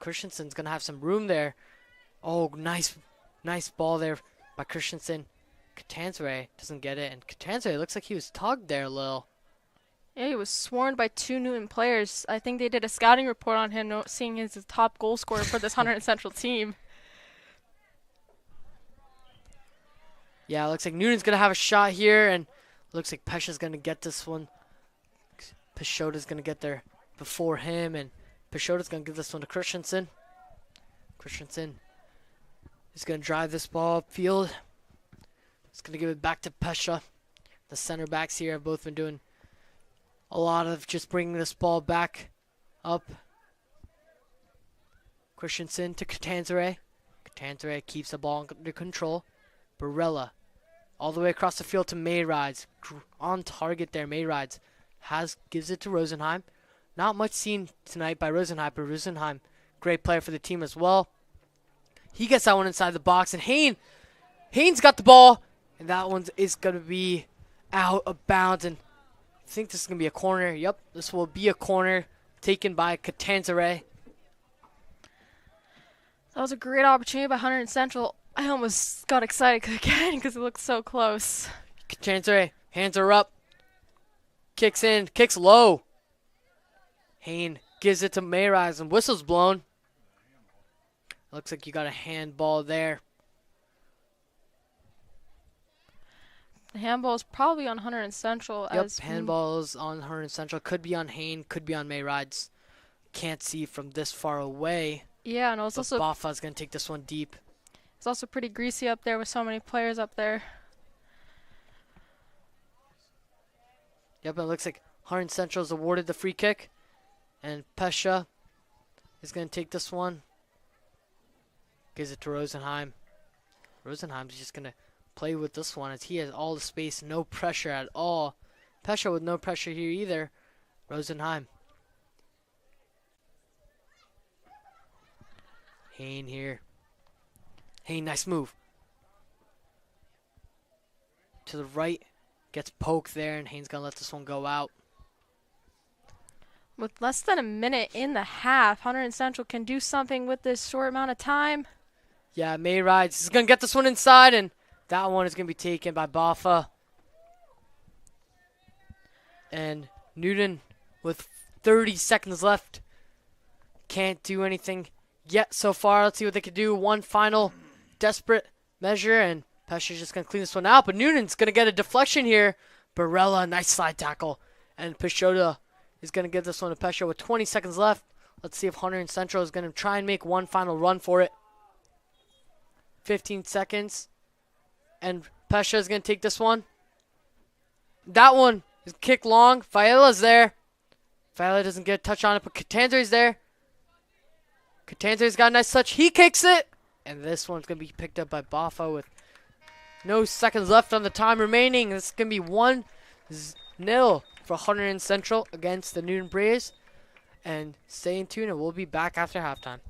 Speaker 1: Christensen's going to have some room there. Oh, nice ball there by Christensen. Catanzaro doesn't get it, and Catanzaro looks like he was tugged there a little.
Speaker 2: Yeah, he was swarmed by 2 Newton players. I think they did a scouting report on him, seeing he's the top goal scorer for this Hunterdon Central team.
Speaker 1: Yeah, it looks like Newton's going to have a shot here, and looks like Pesha's going to get this one. Peshota's going to get there before him, and Peshota's going to give this one to Christensen. Christensen is going to drive this ball upfield. He's going to give it back to Pesha. The center backs here have both been doing a lot of just bringing this ball back up. Christensen to Catanzaro. Catanzaro keeps the ball under control. Barella all the way across the field to Mayrides. On target there, Mayrides gives it to Rosenheim. Not much seen tonight by Rosenheim, but Rosenheim, great player for the team as well. He gets that one inside the box, and Haynes got the ball, and that one is going to be out of bounds, and I think this is going to be a corner. Yep, this will be a corner taken by Catanzaro.
Speaker 2: That was a great opportunity by Hunterdon Central. I almost got excited again because it looked so close.
Speaker 1: Catanzaro, hands are up. Kicks in, kicks low. Haynes gives it to Mayrise, and whistle's blown. Looks like you got a handball there.
Speaker 2: The handball is probably on Hunterdon Central.
Speaker 1: Yep, handball is on Hunterdon Central. Could be on Haynes, could be on Mayrides. Can't see from this far away.
Speaker 2: Yeah, and it's also
Speaker 1: Bafa's going to take this one deep.
Speaker 2: It's also pretty greasy up there with so many players up there.
Speaker 1: Yep, it looks like Hunterdon Central is awarded the free kick. And Pesha is going to take this one. Gives it to Rosenheim. Rosenheim's just going to play with this one as he has all the space, no pressure at all. Pesha with no pressure here either. Rosenheim. Haynes here. Haynes, nice move. To the right. Gets poked there, and Haynes going to let this one go out.
Speaker 2: With less than a minute in the half, Hunterdon Central can do something with this short amount of time.
Speaker 1: Yeah, Mayrides is going to get this one inside, and that one is going to be taken by Bafa. And Newton, with 30 seconds left, can't do anything yet so far. Let's see what they can do. One final desperate measure, and Pesha's just going to clean this one out. But Newton's going to get a deflection here. Barella, nice slide tackle. And Peshota is going to give this one to Pesha with 20 seconds left. Let's see if Hunterdon Central is going to try and make one final run for it. 15 seconds. And Pesha is going to take this one. That one is kicked long. Fiola's there. Fiola doesn't get a touch on it, but Catanzaro's there. Catanzaro's got a nice touch. He kicks it. And this one's going to be picked up by Bafa with no seconds left on the time remaining. This is going to be 1-0 for Hunterdon Central against the Newton Braves. And stay in tune, and we'll be back after halftime.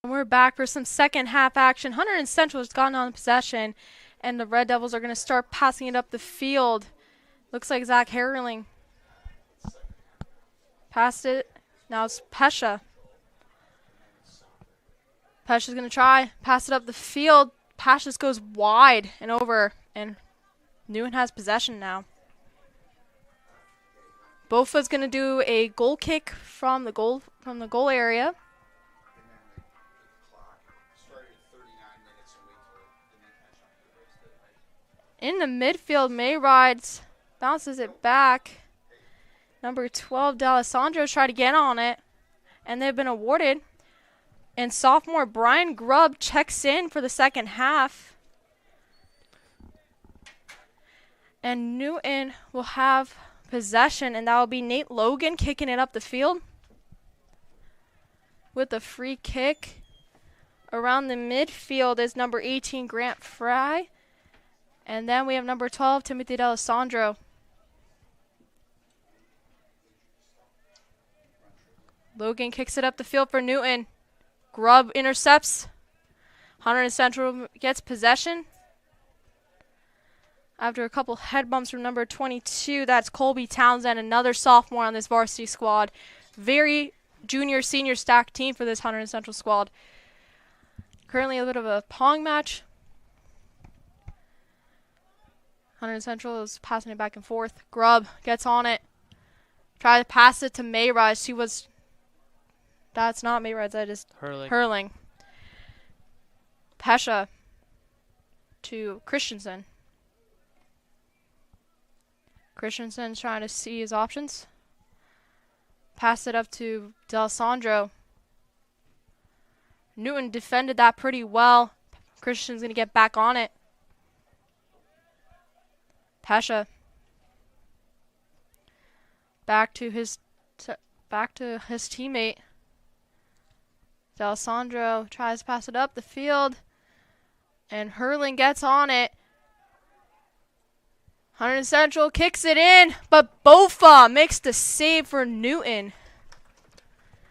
Speaker 2: And we're back for some second half action. Hunterdon Central has gotten on possession, and the Red Devils are going to start passing it up the field. Looks like Zach Herrling passed it. Now it's Pesha. Pesha's going to try, pass it up the field. Pass just goes wide and over, and Newton has possession now. Bofa's going to do a goal kick from the goal area. In the midfield, Mayrides bounces it back. Number 12, D'Alessandro's tried to get on it, and they've been awarded. And sophomore Brian Grubb checks in for the second half. And Newton will have possession, and that will be Nate Logan kicking it up the field with a free kick. Around the midfield is number 18, Grant Fry. And then we have number 12, Timothy D'Alessandro. Logan kicks it up the field for Newton. Grubb intercepts. Hunterdon Central gets possession. After a couple head bumps from number 22, that's Colby Townsend, another sophomore on this varsity squad. Very junior-senior stacked team for this Hunterdon Central squad. Currently a bit of a pong match. Hunterdon Central is passing it back and forth. Grubb gets on it. Try to pass it to Mayrise. That's not Mayrise, that is Hurling. Pesha to Christensen. Christensen's trying to see his options. Pass it up to D'Alessandro. Newton defended that pretty well. Christensen's going to get back on it. Pesha. Back to his teammate. D'Alessandro tries to pass it up the field. And Hurling gets on it. Hunterdon Central kicks it in, but Bofa makes the save for Newton.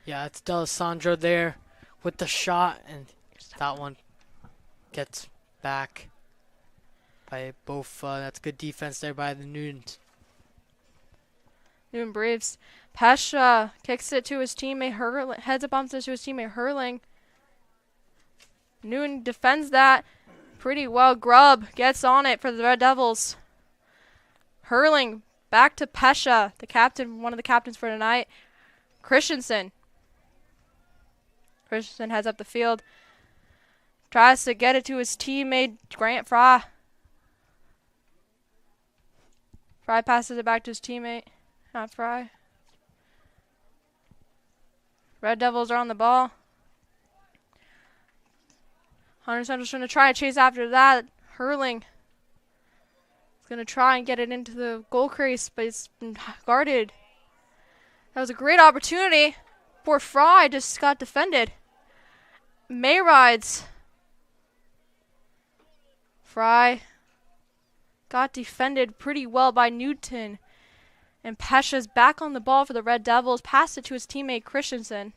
Speaker 1: Yeah, it's D'Alessandro there with the shot, and that one gets back by Bofa. That's good defense there by the Newtons.
Speaker 2: Newton Braves. Pesha kicks it to his teammate Hurling. Heads up bumps it to his teammate Hurling. Newton defends that pretty well. Grubb gets on it for the Red Devils. Hurling back to Pesha, the captain, one of the captains for tonight. Christensen heads up the field. Tries to get it to his teammate Grant Fry. Fry passes it back to his teammate. Not Fry. Red Devils are on the ball. Hunterdon Central's trying to try to chase after that. Hurling is going to try and get it into the goal crease, but it's been guarded. That was a great opportunity. Poor Fry just got defended. Mayrides. Fry got defended pretty well by Newton. And Pesha's back on the ball for the Red Devils. Passed it to his teammate Christensen.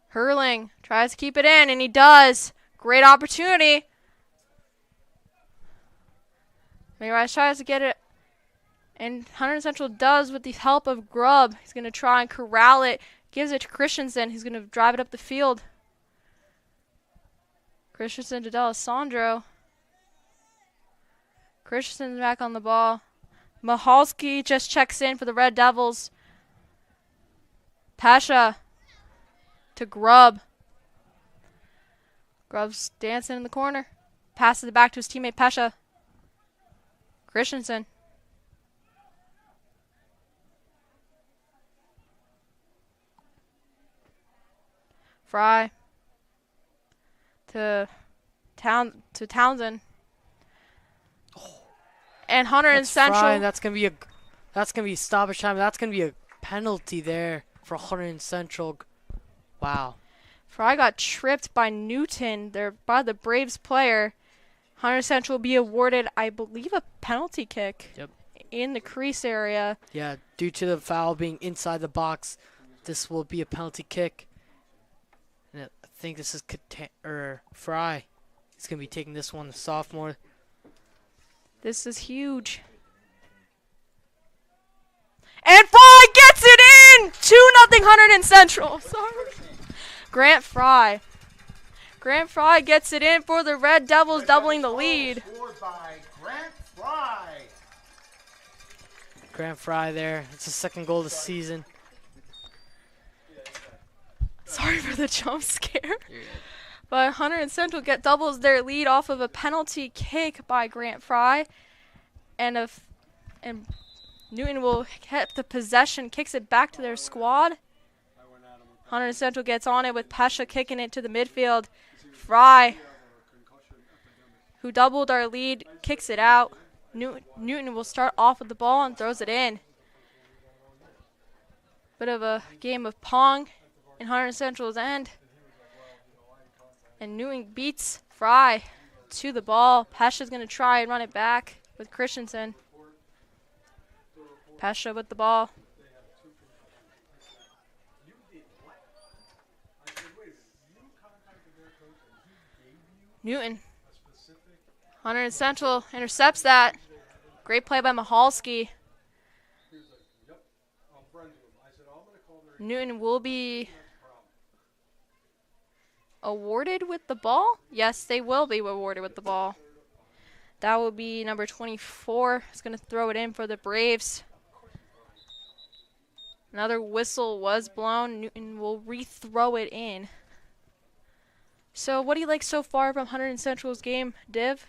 Speaker 2: Hurling tries to keep it in, and he does. Great opportunity. Mayrise tries to get it, and Hunterdon Central does with the help of Grubb. He's going to try and corral it. Gives it to Christensen. He's going to drive it up the field. Christensen to D'Alessandro. Christensen's back on the ball. Mahalski just checks in for the Red Devils. Pesha to Grubb. Grubb's dancing in the corner. Passes it back to his teammate Pesha. Christensen. Fry to Townsend. And Hunterdon Central.
Speaker 1: Fry, that's gonna be stoppage time. That's gonna be a penalty there for Hunterdon Central. Wow.
Speaker 2: Fry got tripped by Newton, by the Braves player. Hunterdon Central will be awarded, I believe, a penalty kick.
Speaker 1: Yep.
Speaker 2: In the crease area.
Speaker 1: Yeah, due to the foul being inside the box, this will be a penalty kick. And I think this is Fry. He's gonna be taking this one, the sophomore.
Speaker 2: This is huge. And Fry gets it in! 2-0 Hunterdon Central. Sorry. Grant Fry. Grant Fry gets it in for the Red Devils, doubling the lead.
Speaker 3: By Grant Fry.
Speaker 1: Grant Fry there. It's the second goal of the season.
Speaker 2: Sorry for the jump scare. But Hunterdon Central doubles their lead off of a penalty kick by Grant Fry. and Newton will get the possession, kicks it back to their squad. Hunterdon Central gets on it with Pesha kicking it to the midfield. Fry, who doubled our lead, kicks it out. Newton will start off with the ball and throws it in. Bit of a game of pong in Hunterdon Central's end. And Newton beats Fry to the ball. Pesha's going to try and run it back with Christensen. Pesha with the ball. Newton. Hunterdon Central intercepts that. Great play by Mahalski. Newton will be awarded with the ball. Yes, they will be awarded with the ball. That will be number 24. He's going to throw it in for the Braves. Another whistle was blown. Newton will re-throw it in. So what do you like so far from Hunterdon Central's game, Div?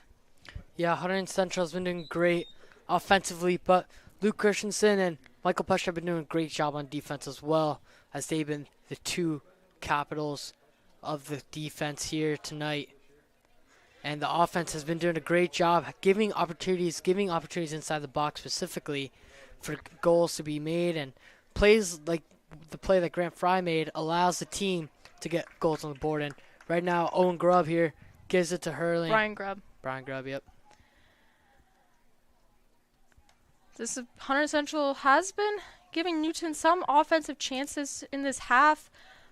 Speaker 1: Yeah, Hunterdon Central has been doing great offensively, but Luke Christensen and Michael Pesha have been doing a great job on defense as well, as they've been the two capitals of the defense here tonight. And the offense has been doing a great job giving opportunities inside the box specifically for goals to be made, and plays like the play that Grant Fry made allows the team to get goals on the board. And right now, Owen Grubb here gives it to Hurling.
Speaker 2: Brian Grubb,
Speaker 1: yep.
Speaker 2: Hunterdon Central has been giving Newton some offensive chances in this half,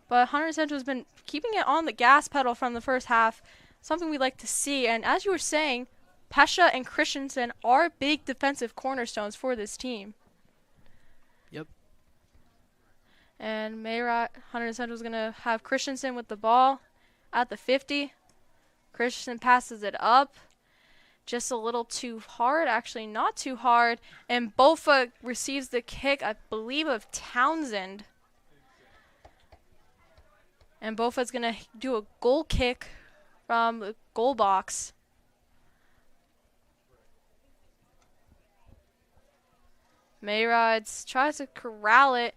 Speaker 2: but Hunterdon Central has been keeping it on the gas pedal from the first half, something we like to see. And as you were saying, Pesha and Christensen are big defensive cornerstones for this team.
Speaker 1: Yep.
Speaker 2: And Hunterdon Central is going to have Christensen with the ball at the 50. Christensen passes it up. Just a little too hard, actually not too hard. And Bofa receives the kick, I believe, of Townsend. And Bofa's going to do a goal kick from the goal box. Mayrides tries to corral it.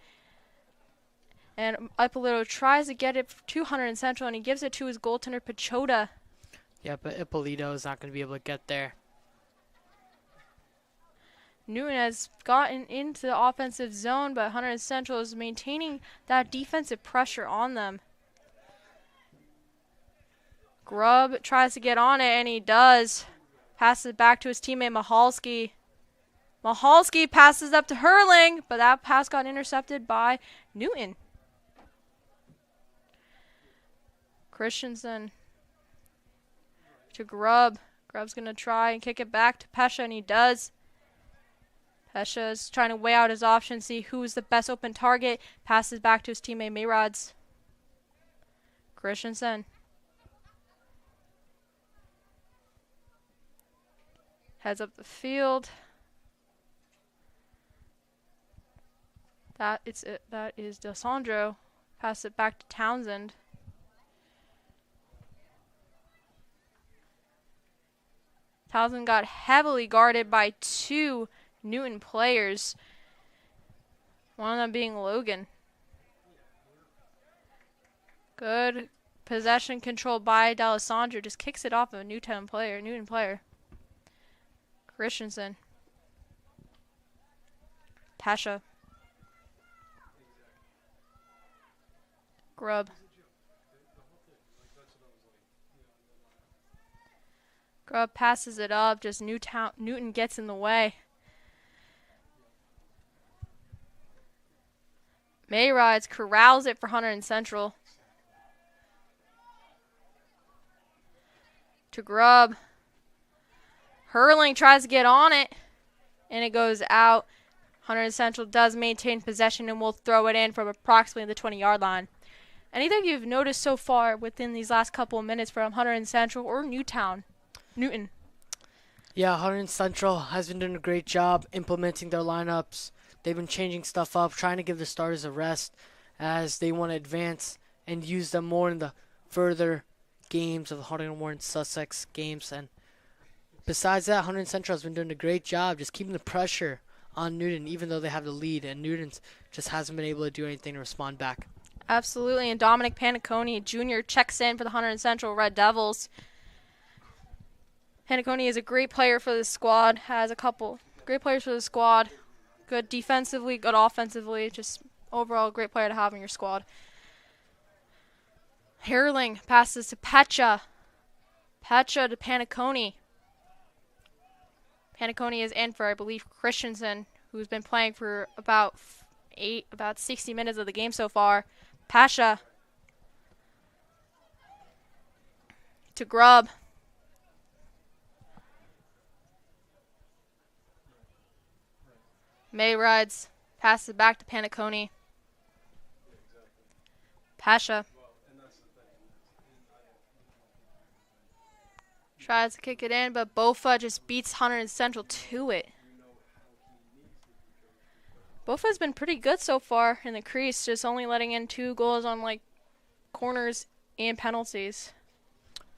Speaker 2: And Ippolito tries to get it to Hunterdon Central, and he gives it to his goaltender, Pachota.
Speaker 1: Yeah, but Ippolito is not going to be able to get there.
Speaker 2: Newton has gotten into the offensive zone, but Hunterdon Central is maintaining that defensive pressure on them. Grubb tries to get on it, and he does. Passes it back to his teammate, Mahalski. Mahalski passes up to Hurling, but that pass got intercepted by Newton. Christensen to Grubb. Grubb's going to try and kick it back to Pesha, and he does. Pesha is trying to weigh out his options, see who's the best open target. Passes back to his teammate Mayrods. Christensen. Heads up the field. That is DeSandro. Pass it back to Townsend. Townsend got heavily guarded by two Newton players. One of them being Logan. Good possession control by D'Alessandro. Just kicks it off of a Newton player. Christensen. Pasha. Grubb. Grubb passes it up. Just Newton gets in the way. Mayrides corrals it for Hunterdon Central. To Grubb. Hurling tries to get on it, and it goes out. Hunterdon Central does maintain possession and will throw it in from approximately the 20-yard line. Anything you've noticed so far within these last couple of minutes from Hunterdon Central or Newton?
Speaker 1: Yeah, Hunterdon Central has been doing a great job implementing their lineups. They've been changing stuff up, trying to give the starters a rest as they want to advance and use them more in the further games of the Hunterdon Warren Sussex games. And besides that, Hunterdon Central has been doing a great job just keeping the pressure on Newton, even though they have the lead, and Newton just hasn't been able to do anything to respond back.
Speaker 2: Absolutely, and Dominic Paniconi Jr. checks in for the Hunterdon Central Red Devils. Paniconi is a great player for this squad, has a couple great players for the squad. Good defensively, good offensively, just overall great player to have in your squad. Herling passes to Pecha. Pecha to Paniconi. Paniconi is in for, I believe, Christensen, who's been playing for about 60 minutes of the game so far. Pasha to Grubb. May rides, passes it back to Paniconi. Pasha tries to kick it in, but Bofa just beats Hunterdon Central to it. Bofa's been pretty good so far in the crease, just only letting in 2 goals on like corners and penalties.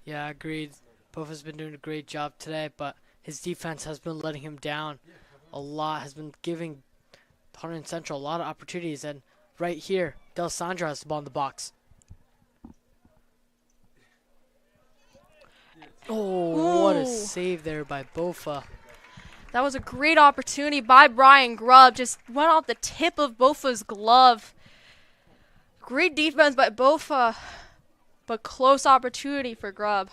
Speaker 1: Yeah, agreed. Bofa's been doing a great job today, but his defense has been letting him down a lot, has been giving Hunterdon Central a lot of opportunities, and right here, D'Alessandro has the ball in the box. Oh, what a save there by Bofa.
Speaker 2: That was a great opportunity by Brian Grubb. Just went off the tip of Bofa's glove. Great defense by Bofa, but close opportunity for Grubb.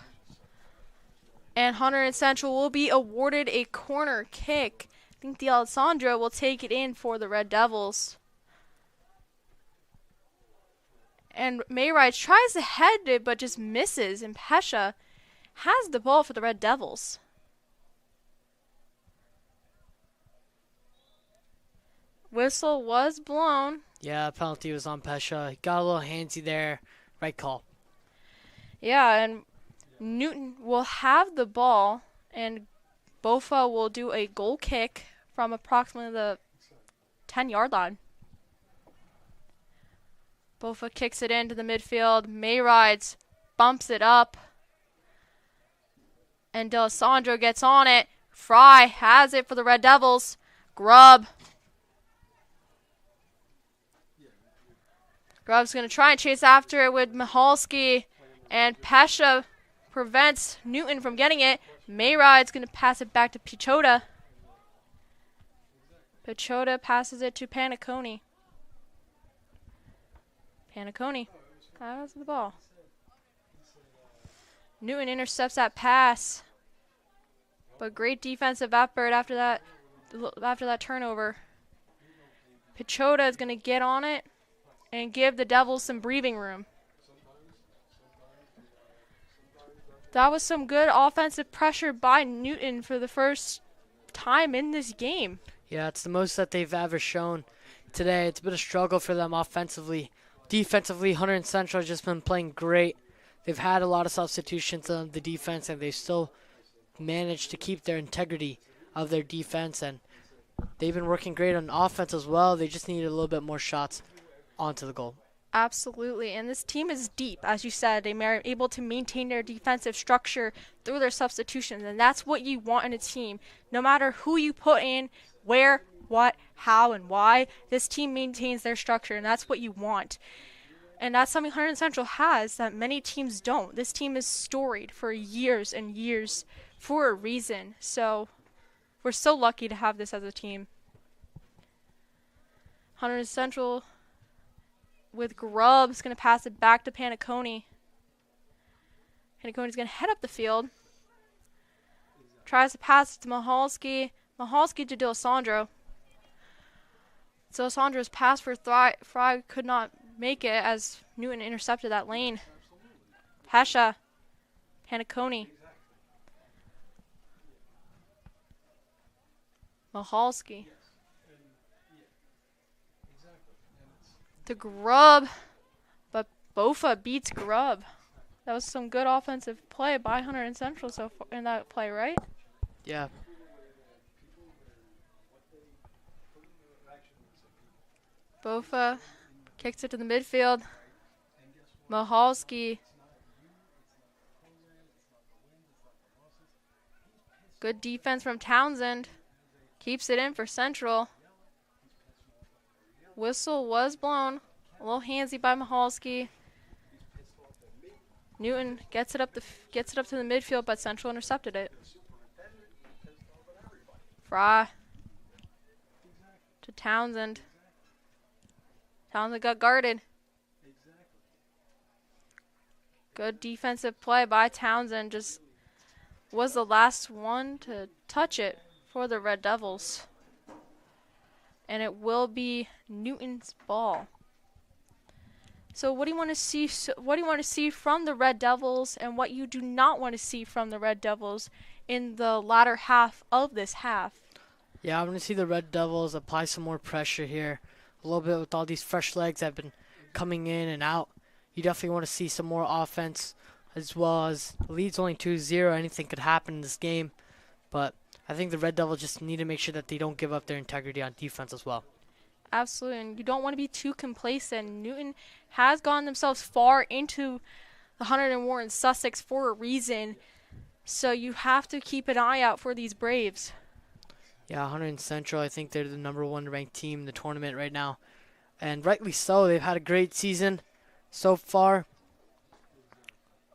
Speaker 2: And Hunterdon Central will be awarded a corner kick. I think D'Alessandro will take it in for the Red Devils. And Mayride tries to head it, but just misses. And Pesha has the ball for the Red Devils. Whistle was blown.
Speaker 1: Yeah, penalty was on Pesha. He got a little handsy there. Right call.
Speaker 2: Yeah, and Newton will have the ball, and Bofa will do a goal kick from approximately the 10-yard line. Bofa kicks it into the midfield. Mayrides bumps it up. And D'Alessandro gets on it. Fry has it for the Red Devils. Grubb. Grubb's going to try and chase after it with Mihalski. And Pesha prevents Newton from getting it. Mayride's going to pass it back to Pichota. Pichota passes it to Paniconi. Paniconi has the ball. Newton intercepts that pass. But great defensive effort after that turnover. Pichota is going to get on it and give the Devils some breathing room. That was some good offensive pressure by Newton for the first time in this game.
Speaker 1: Yeah, it's the most that they've ever shown today. It's been a struggle for them offensively. Defensively, Hunterdon Central has just been playing great. They've had a lot of substitutions on the defense, and they've still managed to keep their integrity of their defense. And they've been working great on offense as well. They just needed a little bit more shots onto the goal.
Speaker 2: Absolutely, and this team is deep. As you said, they are able to maintain their defensive structure through their substitutions, and that's what you want in a team. No matter who you put in, where, what, how, and why, this team maintains their structure, and that's what you want. And that's something Hunterdon Central has that many teams don't. This team is storied for years and years for a reason. So we're so lucky to have this as a team. Hunterdon Central with Grubb is going to pass it back to Paniconi. Paniconi's going to head up the field. Tries to pass it to Mihalski. Mihalski to D'Alessandro. D'Alessandro's pass for Fry could not make it as Newton intercepted that lane. Pesha. Paniconi. Mihalski. To Grubb, but Bofa beats Grubb. That was some good offensive play by Hunterdon Central so far in that play, right?
Speaker 1: Yeah.
Speaker 2: Bofa kicks it to the midfield. Mihalski Good defense from Townsend. Keeps it in for Central. Whistle was blown. A little handsy by Michalski. Newton gets it up to the midfield, but Central intercepted it. Fry to Townsend. Townsend got guarded. Good defensive play by Townsend. Just was the last one to touch it for the Red Devils. And it will be Newton's ball. So what do you want to see? What do you want to see from the Red Devils, and what you do not want to see from the Red Devils in the latter half of this half?
Speaker 1: Yeah, I want to see the Red Devils apply some more pressure here. A little bit with all these fresh legs that have been coming in and out. You definitely want to see some more offense, as well as the lead's only 2-0. Anything could happen in this game. But I think the Red Devils just need to make sure that they don't give up their integrity on defense as well.
Speaker 2: Absolutely, and you don't want to be too complacent. Newton has gotten themselves far into the Hunterdon War in Sussex for a reason, so you have to keep an eye out for these Braves.
Speaker 1: Yeah, Hunterdon Central, I think they're the #1 ranked team in the tournament right now, and rightly so. They've had a great season so far.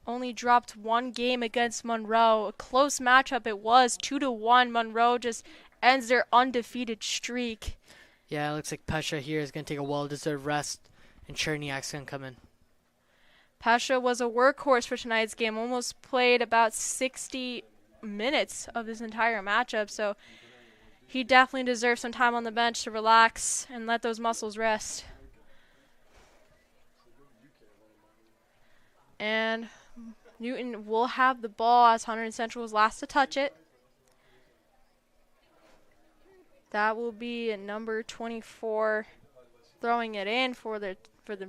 Speaker 2: Only dropped one game against Monroe. A close matchup it was, 2-1. Monroe just ends their undefeated streak.
Speaker 1: Yeah, it looks like Pesha here is going to take a well-deserved rest, and Cherniak's going to come in.
Speaker 2: Pesha was a workhorse for tonight's game, almost played about 60 minutes of this entire matchup, so he definitely deserves some time on the bench to relax and let those muscles rest. And Newton will have the ball as Hunterdon Central was last to touch it. That will be number 24 throwing it in for the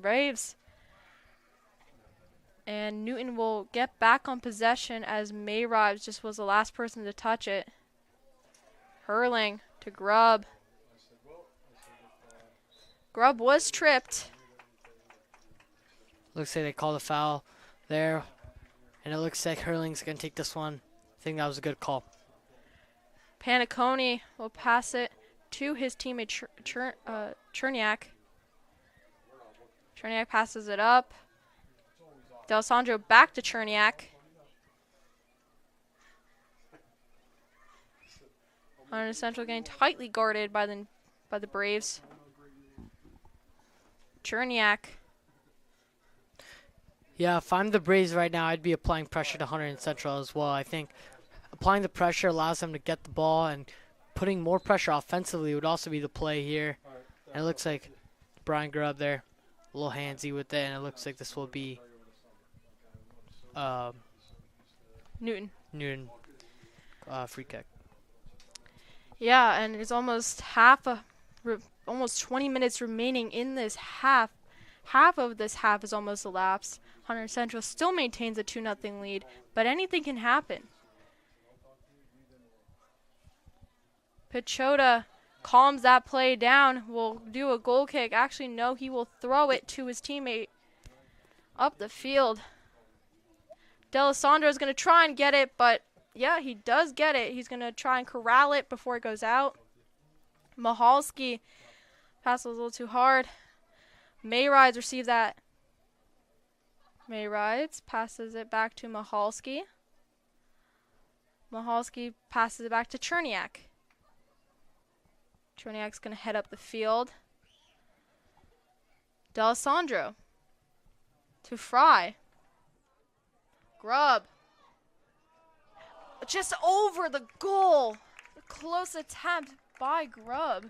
Speaker 2: Braves. And Newton will get back on possession as Mayrives just was the last person to touch it. Hurling to Grubb. Grubb was tripped.
Speaker 1: Looks like they called a foul there, and it looks like Hurling's going to take this one. I think that was a good call.
Speaker 2: Panicone will pass it to his teammate Cherniak. Cherniak passes it up. D'Alessandro back to Cherniak. Hunterdon Central getting tightly guarded by the Braves. Cherniak.
Speaker 1: Yeah, if I'm the Braves right now, I'd be applying pressure to Hunterdon Central as well. I think applying the pressure allows them to get the ball, and putting more pressure offensively would also be the play here. And it looks like Brian Grubb there, a little handsy with it, and it looks like this will be
Speaker 2: Newton.
Speaker 1: Free kick.
Speaker 2: Yeah, and it's almost almost 20 minutes remaining in this half. Half of this half is almost elapsed. Hunterdon Central still maintains a 2-0 lead, but anything can happen. Pichota calms that play down, will do a goal kick. Actually, no, he will throw it to his teammate up the field. D'Alessandro is going to try and get it, but yeah, he does get it. He's going to try and corral it before it goes out. Michalski passes a little too hard. Mayrides receive that. Mayrides passes it back to Michalski. Michalski passes it back to Cherniak. Cherniak's going to head up the field. D'Alessandro to Fry. Grubb. Just over the goal. A close attempt by Grubb.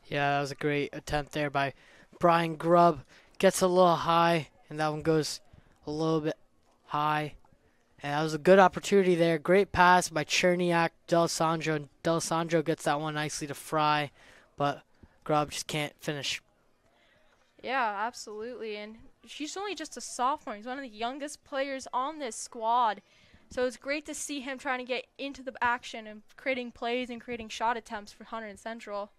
Speaker 1: Yeah, that was a great attempt there by Brian Grubb. Gets a little high, and that one goes a little bit high. And that was a good opportunity there. Great pass by Cherniak, D'Alessandro. And D'Alessandro gets that one nicely to Fry, but Grubb just can't finish.
Speaker 2: Yeah, absolutely. And he's only just a sophomore. He's one of the youngest players on this squad. So it's great to see him trying to get into the action and creating plays and creating shot attempts for Hunterdon Central.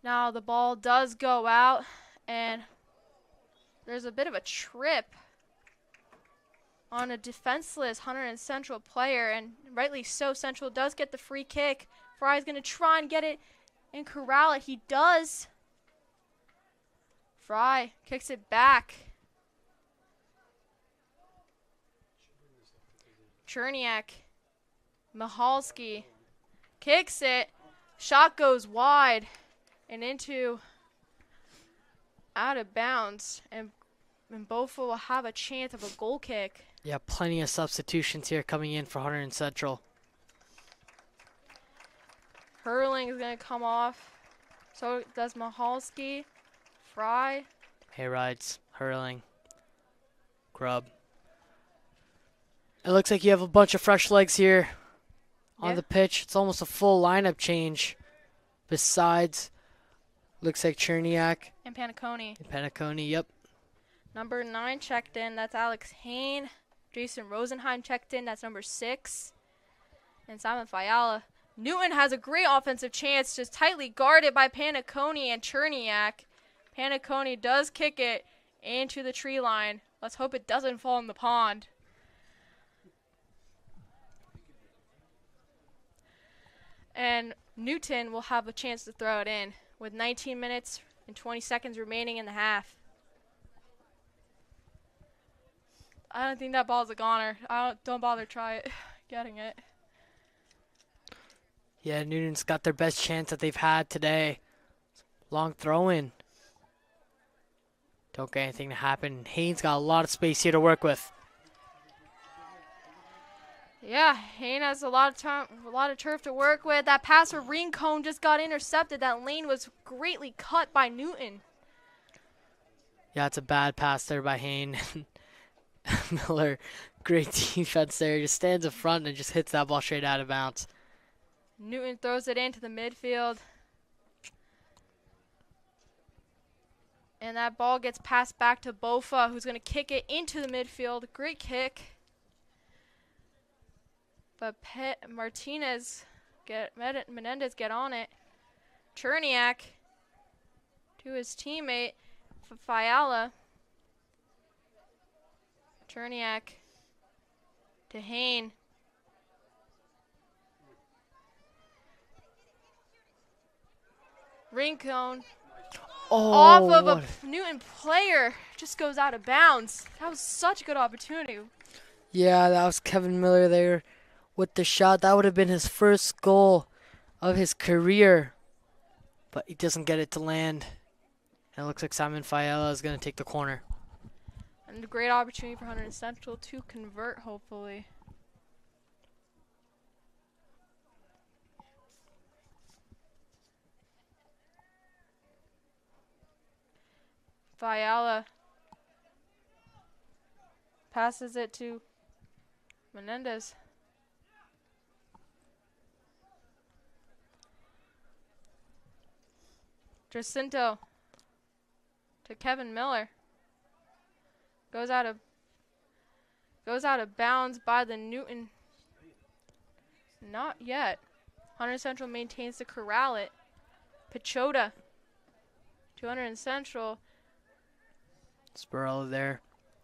Speaker 2: Now the ball does go out, and there's a bit of a trip on a defenseless Hunterdon Central player, and rightly so. Central does get the free kick. Fry's going to try and get it and corral it. He does. Fry kicks it back. Cherniak. Mihalski kicks it. Shot goes wide and into out of bounds. And Bofa will have a chance of a goal kick.
Speaker 1: Yeah, plenty of substitutions here coming in for Hunterdon Central.
Speaker 2: Hurling is going to come off. So does Mihalski. Fry.
Speaker 1: Hayrides, Hurling, Grubb. It looks like you have a bunch of fresh legs here on the pitch. It's almost a full lineup change. Besides, looks like Cherniak.
Speaker 2: And Paniconi.
Speaker 1: Paniconi, yep.
Speaker 2: Number 9 checked in. That's Alex Hain. Jason Rosenheim checked in. That's number 6. And Simon Fiala. Newton has a great offensive chance, just tightly guarded by Paniconi and Cherniak. Paniconi does kick it into the tree line. Let's hope it doesn't fall in the pond. And Newton will have a chance to throw it in with 19 minutes and 20 seconds remaining in the half. I don't think that ball's a goner. Don't bother getting it.
Speaker 1: Yeah, Newton's got their best chance that they've had today. Long throw in. Don't get anything to happen. Haynes got a lot of space here to work with.
Speaker 2: Yeah, Hayne has a lot of turf to work with. That pass for Rincon just got intercepted. That lane was greatly cut by Newton.
Speaker 1: Yeah, it's a bad pass there by Hayne. Miller, great defense there. Just stands in front and just hits that ball straight out of bounds.
Speaker 2: Newton throws it into the midfield. And that ball gets passed back to Bofa, who's going to kick it into the midfield. Great kick. But Menendez get on it. Cherniak to his teammate, Fiala. Cherniak to Hain. Rincon. Off of a Newton player, just goes out of bounds. That was such a good opportunity.
Speaker 1: Yeah, that was Kevin Miller there with the shot. That would have been his first goal of his career, but he doesn't get it to land. And it looks like Simon Fiala is going to take the corner.
Speaker 2: And a great opportunity for Hunterdon Central to convert, hopefully. Fiala passes it to Menendez. Jacinto to Kevin Miller. Goes out of bounds by the Newton. Not yet. Hunterdon Central maintains to corral it. Pichota to Hunterdon Central.
Speaker 1: Sparella there.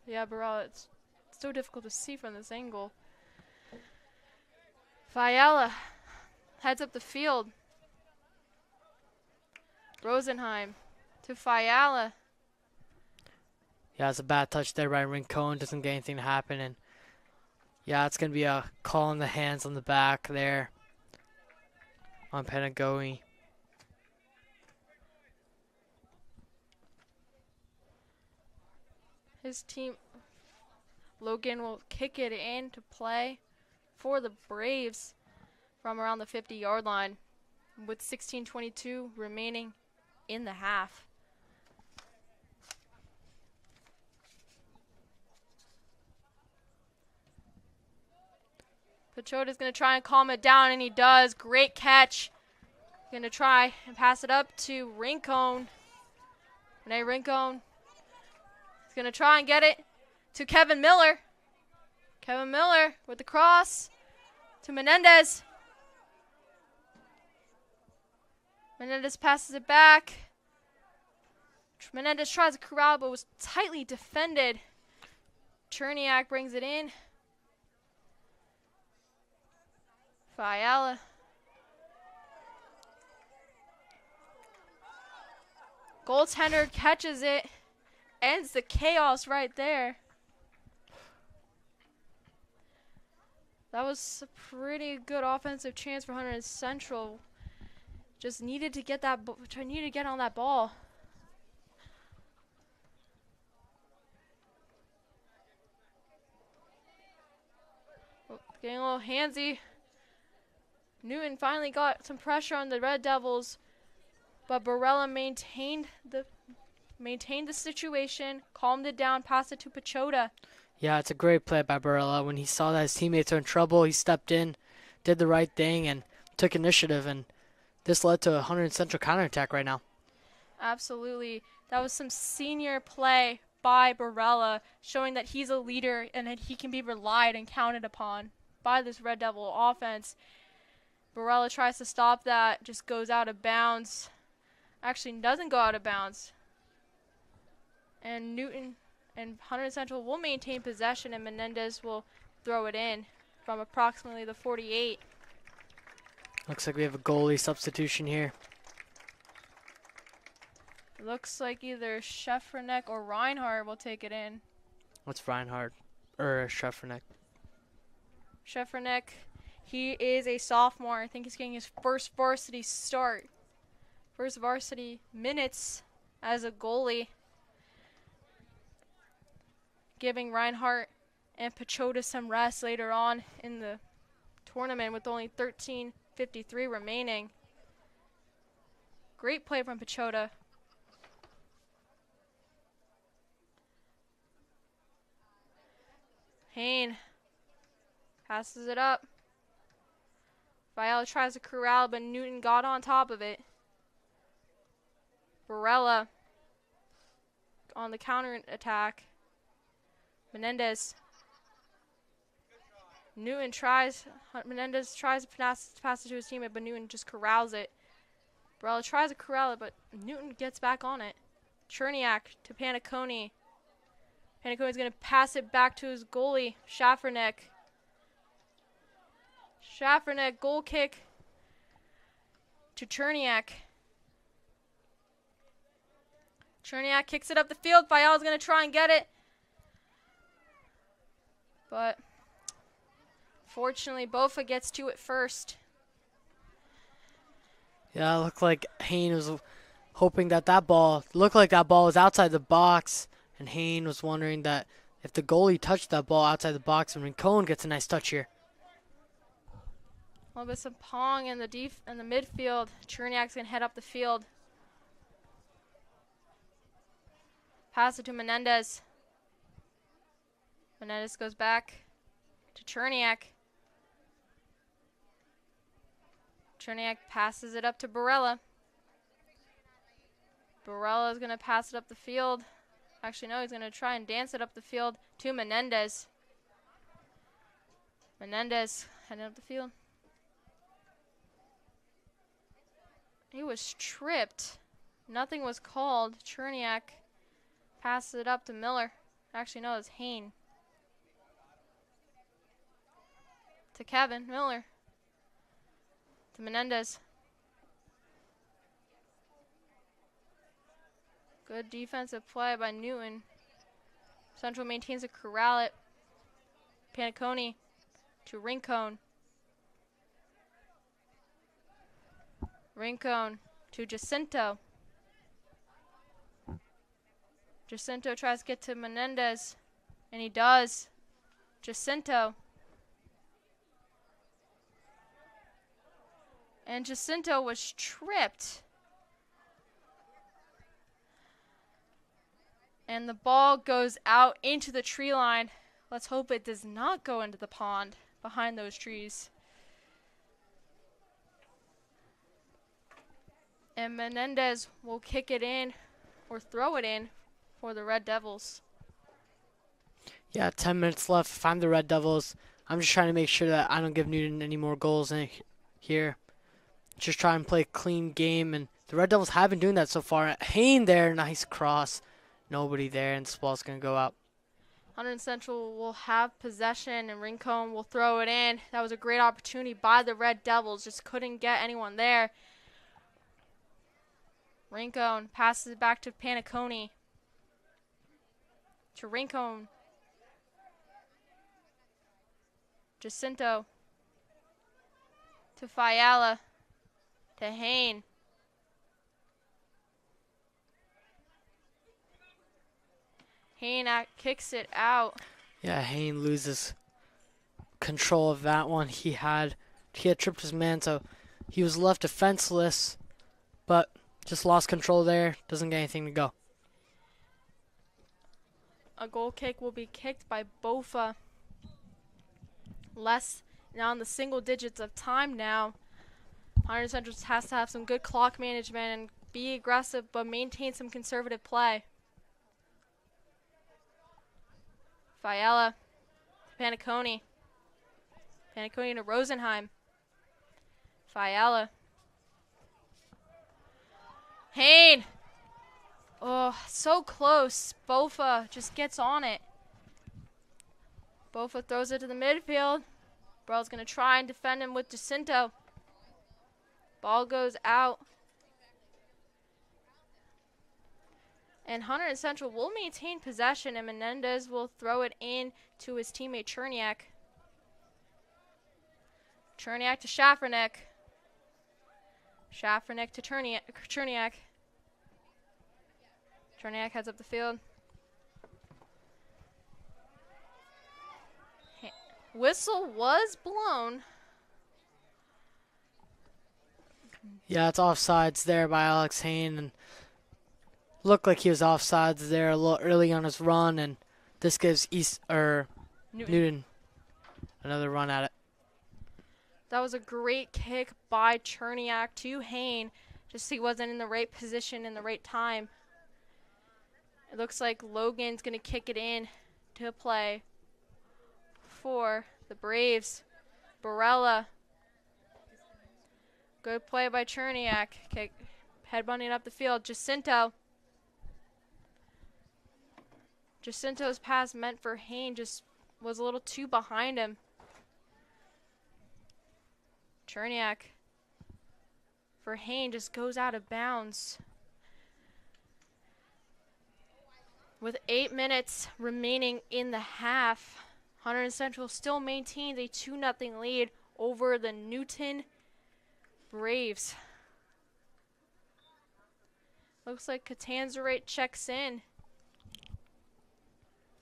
Speaker 2: Yeah, Barella, it's so difficult to see from this angle. Fiala heads up the field. Rosenheim to Fiala.
Speaker 1: Yeah, it's a bad touch there by Rincon. Doesn't get anything to happen. And yeah, it's going to be a call in the hands on the back there on Panagoni.
Speaker 2: His team, Logan, will kick it into play for the Braves from around the 50-yard line with 16:22 remaining in the half. Pichota's going to try and calm it down, and he does. Great catch. Going to try and pass it up to Rincon. Rene Rincon. He's going to try and get it to Kevin Miller. Kevin Miller with the cross to Menendez. Menendez passes it back. Menendez tries to corral, but was tightly defended. Cherniak brings it in. Fiala. Goaltender catches it. Ends the chaos right there. That was a pretty good offensive chance for Hunterdon Central. Just needed to get that. Needed to get on that ball. Oh, getting a little handsy. Newton finally got some pressure on the Red Devils, but Barella maintained the situation, calmed it down, passed it to Pachota.
Speaker 1: Yeah, it's a great play by Barella. When he saw that his teammates are in trouble, he stepped in, did the right thing, and took initiative. And this led to a Hunterdon Central counterattack right now.
Speaker 2: Absolutely. That was some senior play by Barella, showing that he's a leader and that he can be relied and counted upon by this Red Devil offense. Barella tries to stop that, just goes out of bounds. Actually doesn't go out of bounds. And Newton and Hunterdon Central will maintain possession, and Menendez will throw it in from approximately the 48.
Speaker 1: Looks like we have a goalie substitution here.
Speaker 2: Looks like either Sheffernek or Reinhardt will take it in.
Speaker 1: What's Reinhardt? Or Sheffernek?
Speaker 2: Sheffernek, he is a sophomore. I think he's getting his first varsity start. First varsity minutes as a goalie. Giving Reinhardt and Pachota some rest later on in the tournament with only 13:53 remaining. Great play from Pachota. Hain passes it up. Fiala tries to corral, but Newton got on top of it. Barella on the counter attack. Menendez. Menendez tries to pass it to his teammate, but Newton just corrals it. Barella tries to corral it, but Newton gets back on it. Cherniak to Paniconi. Paniconi's going to pass it back to his goalie, Shaffernek. Shaffernek, goal kick to Cherniak. Cherniak kicks it up the field. Fiala's going to try and get it. But fortunately, Bofa gets to it first.
Speaker 1: Yeah, it looked like Hain was hoping that ball was outside the box, and Hain was wondering that if the goalie touched that ball outside the box, and Rincon gets a nice touch here.
Speaker 2: A little bit of pong in the midfield. Cherniak's gonna head up the field. Pass it to Menendez. Menendez goes back to Cherniak. Cherniak passes it up to Barella. Barella is going to pass it up the field. Actually, no, he's going to try and dance it up the field to Menendez. Menendez heading up the field. He was tripped. Nothing was called. Cherniak passes it up to Miller. Actually, no, it's Hain. To Kevin Miller. To Menendez. Good defensive play by Newton. Central maintains a corral it. Paniconi to Rincon. Rincon to Jacinto. Jacinto tries to get to Menendez, and he does. Jacinto. And Jacinto was tripped. And the ball goes out into the tree line. Let's hope it does not go into the pond behind those trees. And Menendez will kick it in or throw it in for the Red Devils.
Speaker 1: Yeah, 10 minutes left. If I'm the Red Devils, I'm just trying to make sure that I don't give Newton any more goals in here. Just try and play a clean game, and the Red Devils have been doing that so far. Hain there, nice cross. Nobody there, and this ball's going to go out.
Speaker 2: Hunterdon Central will have possession, and Rincon will throw it in. That was a great opportunity by the Red Devils. Just couldn't get anyone there. Rincon passes it back to Paniconi. To Rincon. Jacinto. To Fiala. To Hain. Hain kicks it out.
Speaker 1: Yeah, Hain loses control of that one. He had tripped his man, so he was left defenseless, but just lost control there. Doesn't get anything to go.
Speaker 2: A goal kick will be kicked by Bofa. Less now in the single digits of time now. Hunterdon Central has to have some good clock management and be aggressive, but maintain some conservative play. Fiala to Paniconi. Paniconi to Rosenheim. Fiala. Hain. Oh, so close. Bofa just gets on it. Bofa throws it to the midfield. Burrell's going to try and defend him with Jacinto. Ball goes out. And Hunterdon Central will maintain possession, and Menendez will throw it in to his teammate Cherniak. Cherniak to Schaffernick. Schaffernick to Cherniak. Cherniak heads up the field. Whistle was blown.
Speaker 1: Yeah, it's offsides there by Alex Hain, and looked like he was offsides there a little early on his run, and this gives Newton another run at it.
Speaker 2: That was a great kick by Cherniak to Hain. Just he wasn't in the right position in the right time. It looks like Logan's going to kick it in to play for the Braves. Barella. Good play by Cherniak. Kick, headbutting up the field. Jacinto. Jacinto's pass meant for Hain just was a little too behind him. Cherniak for Hain just goes out of bounds. With 8 minutes remaining in the half, Hunterdon Central still maintains a 2-0 lead over the Newton Braves. Looks like Catanzarite checks in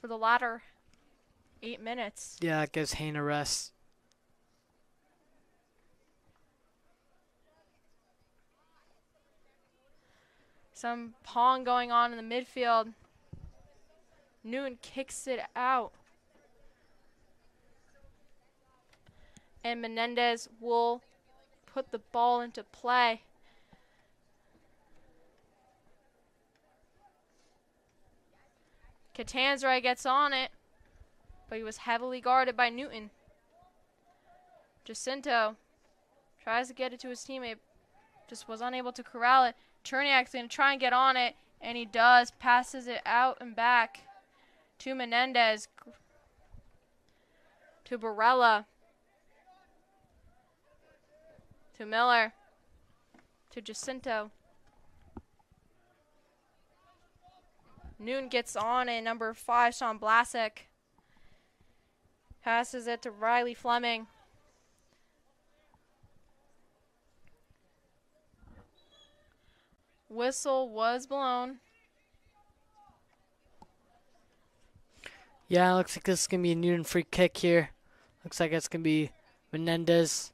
Speaker 2: for the latter 8 minutes.
Speaker 1: Yeah, it gives Hain a rest.
Speaker 2: Some pong going on in the midfield. Newton kicks it out. And Menendez will put the ball into play. Catanzaro gets on it, but he was heavily guarded by Newton. Jacinto tries to get it to his teammate, just was unable to corral it. Cherniak's going to try and get on it, and he does. Passes it out and back to Menendez, to Barella, to Miller, to Jacinto. Noon gets on it, number 5, Sean Blasek. Passes it to Riley Fleming. Whistle was blown.
Speaker 1: Yeah, it looks like this is going to be a Newton free kick here. Looks like it's going to be Menendez.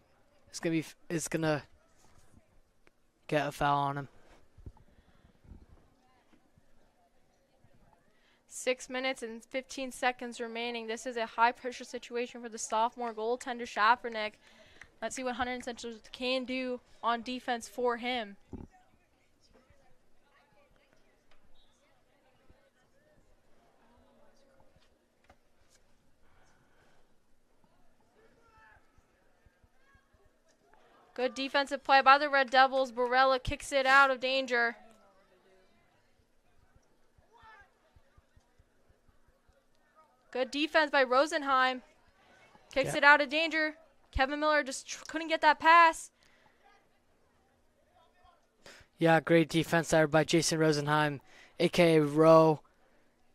Speaker 1: It's going to get a foul on him.
Speaker 2: 6 minutes and 15 seconds remaining. This is a high-pressure situation for the sophomore goaltender, Schaffernick. Let's see what Hunterdon Central can do on defense for him. Good defensive play by the Red Devils. Barella kicks it out of danger. Good defense by Rosenheim. Kicks
Speaker 1: Yeah.
Speaker 2: it out of danger. Kevin Miller just couldn't get that pass.
Speaker 1: Yeah, great defense there by Jason Rosenheim, a.k.a. Rowe.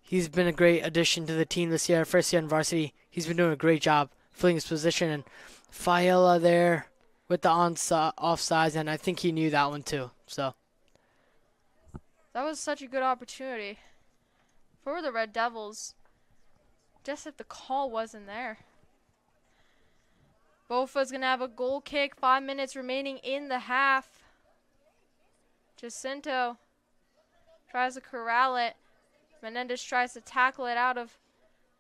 Speaker 1: He's been a great addition to the team this year, first year in varsity. He's been doing a great job filling his position. And Fiala there with the offsides, and I think he knew that one too. So
Speaker 2: That was such a good opportunity for the Red Devils. Just if the call wasn't there. Bofa's going to have a goal kick. 5 minutes remaining in the half. Jacinto tries to corral it. Menendez tries to tackle it out of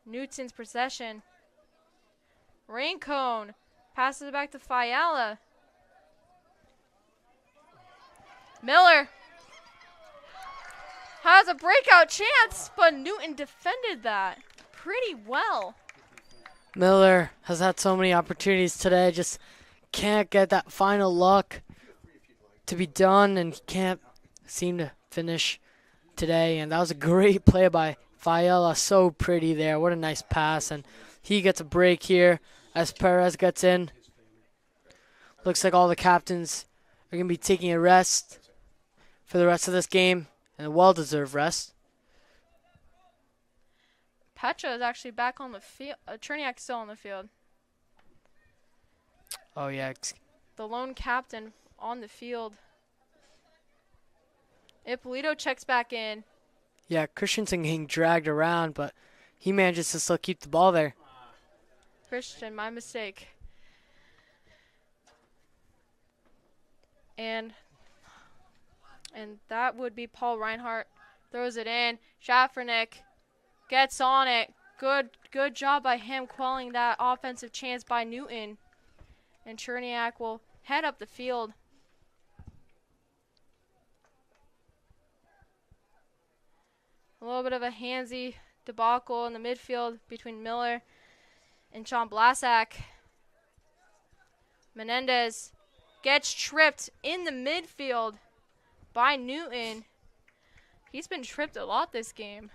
Speaker 2: Newton's possession. Rincon passes it back to Fiala. Miller has a breakout chance, but Newton defended that pretty well.
Speaker 1: Miller has had so many opportunities today, just can't get that final luck to be done, and he can't seem to finish today. And that was a great play by Fiala, so pretty there. What a nice pass, and he gets a break here as Perez gets in. Looks like all the captains are going to be taking a rest for the rest of this game, and a well-deserved rest.
Speaker 2: Petra is actually back on the field. Cherniak's still on the field.
Speaker 1: Oh, yeah.
Speaker 2: The lone captain on the field. Ippolito checks back in.
Speaker 1: Yeah, Christensen getting dragged around, but he manages to still keep the ball there.
Speaker 2: Christian, my mistake. And that would be Paul Reinhardt. Throws it in. Schaffernick gets on it. Good job by him quelling that offensive chance by Newton. And Cherniak will head up the field. A little bit of a handsy debacle in the midfield between Miller and Sean Blasak. Menendez gets tripped in the midfield by Newton. He's been tripped a lot this game.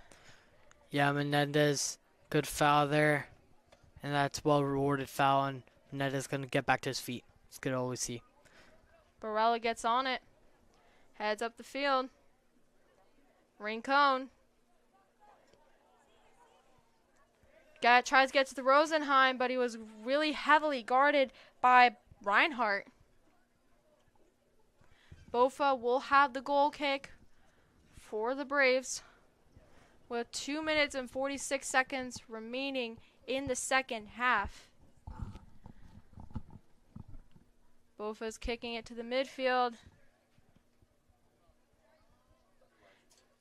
Speaker 1: Yeah, Menendez, good foul there. And that's well-rewarded foul, and Menendez going to get back to his feet. It's good to always see.
Speaker 2: Barella gets on it. Heads up the field. Rincon. Tries to get to the Rosenheim, but he was really heavily guarded by Reinhardt. Bofa will have the goal kick for the Braves with 2 minutes and 46 seconds remaining in the second half. Bofa's kicking it to the midfield.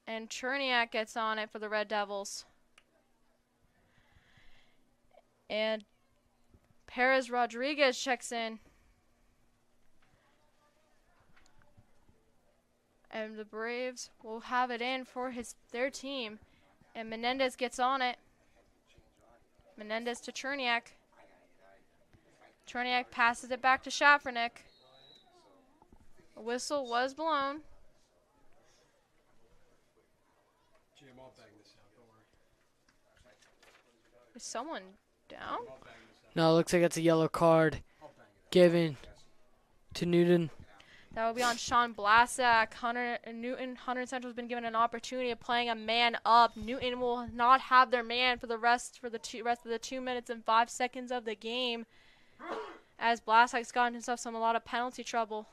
Speaker 2: And Cherniak gets on it for the Red Devils. And Perez Rodriguez checks in. And the Braves will have it in for their team. And Menendez gets on it. Menendez to Cherniak. Cherniak passes it back to Schaffernick. A whistle was blown. Is someone down?
Speaker 1: No, it looks like it's a yellow card given to Newton.
Speaker 2: That will be on Sean Blasak. Hunter Central has been given an opportunity of playing a man up. Newton will not have their man for the rest of the 2 minutes and 5 seconds of the game, as Blasak's gotten himself a lot of penalty trouble.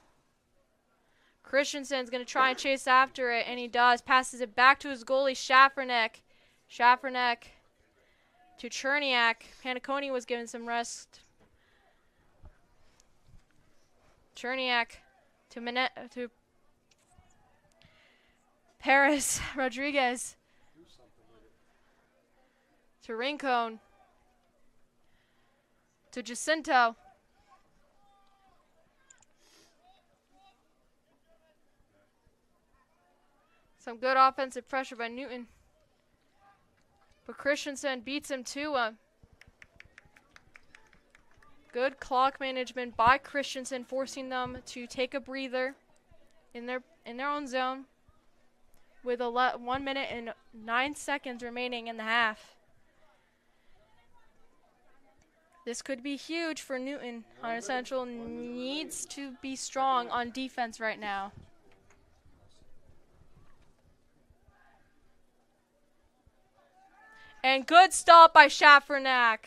Speaker 2: Christensen's going to try and chase after it, and he does. Passes it back to his goalie, Schaffernick. Schaffernick to Cherniak. Paniconi was given some rest. Cherniak to Perez Rodriguez. To Rincon. To Jacinto. Some good offensive pressure by Newton. But Christensen beats him to a good clock management by Christensen, forcing them to take a breather in their own zone with 1 minute and 9 seconds remaining in the half. This could be huge for Newton. Hunter Central needs to be strong on defense right now. And good stop by Schaffernak.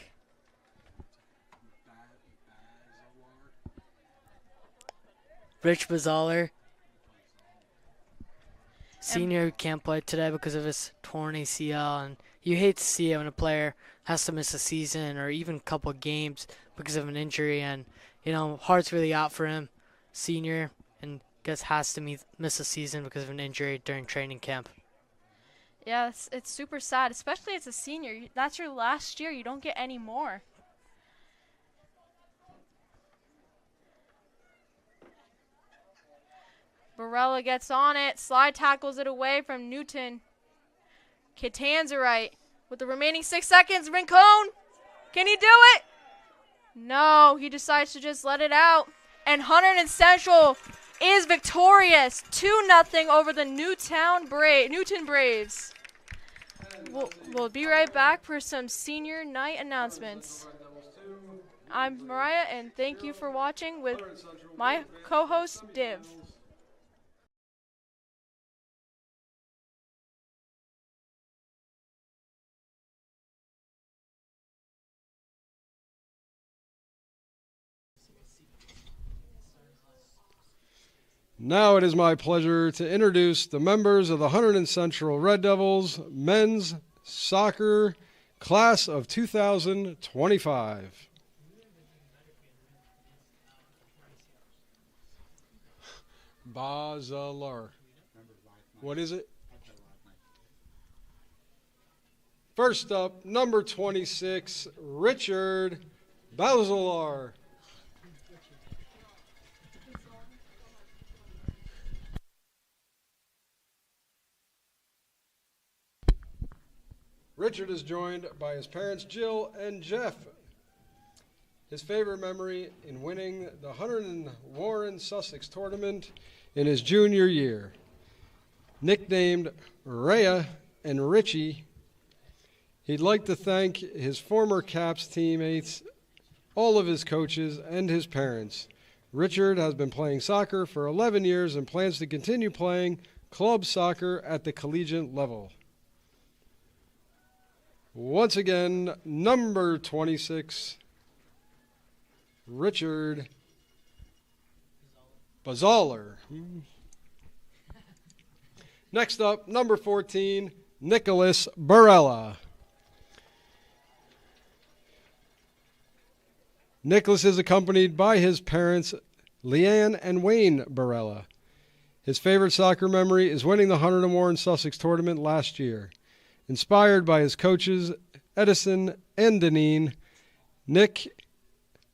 Speaker 1: Rich Bazaler, senior, who can't play today because of his torn ACL, and you hate to see it when a player has to miss a season or even a couple of games because of an injury, and heart's really out for him, senior, and guess has to miss a season because of an injury during training camp.
Speaker 2: Yeah, it's super sad, especially as a senior. That's your last year. You don't get any more. Barella gets on it, slide tackles it away from Newton. Catanzarite with the remaining 6 seconds. Rincon, can he do it? No, he decides to just let it out. And Hunterdon Central is victorious, 2-0 over the Newton Braves. We'll be right back for some senior night announcements. I'm Mariah, and thank you for watching with my co-host, Div.
Speaker 4: Now it is my pleasure to introduce the members of the Hunterdon Central Red Devils men's soccer class of 2025. Bazalar. What is it? First up, number 26, Richard Bazalar. Richard is joined by his parents, Jill and Jeff. His favorite memory in winning the Hunterdon Warren Sussex tournament in his junior year. Nicknamed Rhea and Richie, he'd like to thank his former Caps teammates, all of his coaches, and his parents. Richard has been playing soccer for 11 years and plans to continue playing club soccer at the collegiate level. Once again, number 26, Richard Bazaler. Next up, number 14, Nicholas Barella. Nicholas is accompanied by his parents, Leanne and Wayne Barella. His favorite soccer memory is winning the Hunterdon Warren Sussex tournament last year. Inspired by his coaches, Edison and Deneen, Nick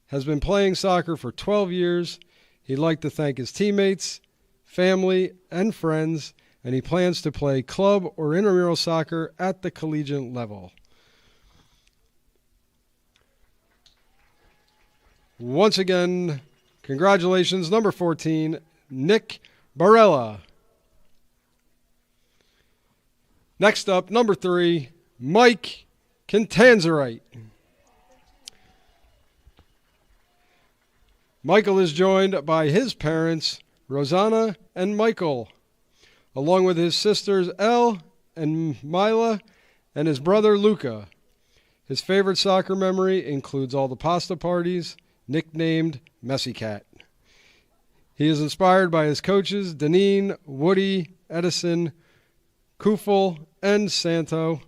Speaker 4: has been playing soccer for 12 years. He'd like to thank his teammates, family, and friends, and he plans to play club or intramural soccer at the collegiate level. Once again, congratulations, number 14, Nick Barella. Next up, number 3, Mike Catanzarite. Michael is joined by his parents, Rosanna and Michael, along with his sisters, Elle and Mila, and his brother, Luca. His favorite soccer memory includes all the pasta parties, nicknamed Messy Cat. He is inspired by his coaches, Deneen, Woody, Edison, Kufel, and Santo.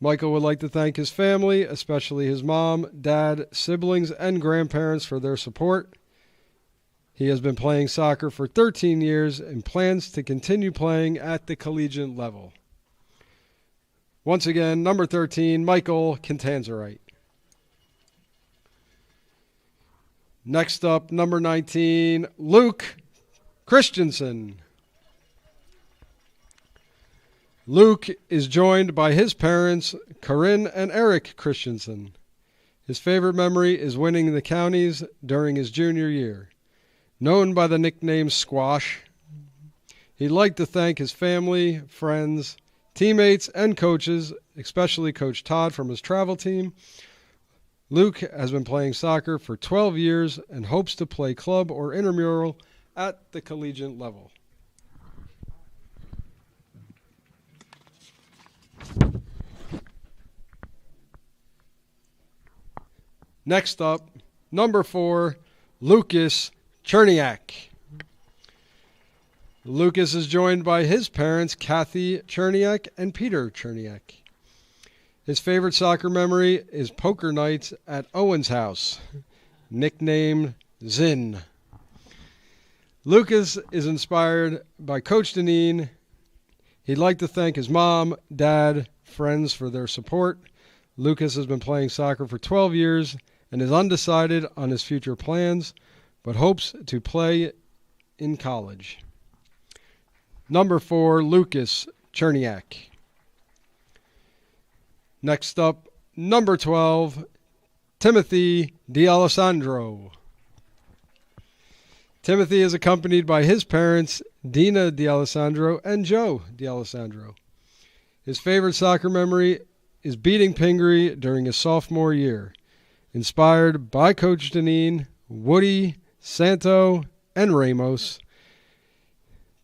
Speaker 4: Michael would like to thank his family, especially his mom, dad, siblings, and grandparents for their support. He has been playing soccer for 13 years and plans to continue playing at the collegiate level. Once again, number 13, Michael Catanzarite. Next up, number 19, Luke Christensen. Luke is joined by his parents, Corinne and Eric Christensen. His favorite memory is winning the counties during his junior year. Known by the nickname Squash, he'd like to thank his family, friends, teammates, and coaches, especially Coach Todd from his travel team, Luke has been playing soccer for 12 years and hopes to play club or intramural at the collegiate level. Next up, number 4, Lucas Cherniak. Lucas is joined by his parents, Kathy Cherniak and Peter Cherniak. His favorite soccer memory is poker nights at Owen's house, nicknamed Zin. Lucas is inspired by Coach Deneen. He'd like to thank his mom, dad, friends for their support. Lucas has been playing soccer for 12 years and is undecided on his future plans, but hopes to play in college. Number 4, Lucas Cherniak. Next up, number 12, Timothy D'Alessandro. Timothy is accompanied by his parents, Dina D'Alessandro and Joe D'Alessandro. His favorite soccer memory is beating Pingree during his sophomore year, inspired by Coach Deneen, Woody, Santo, and Ramos.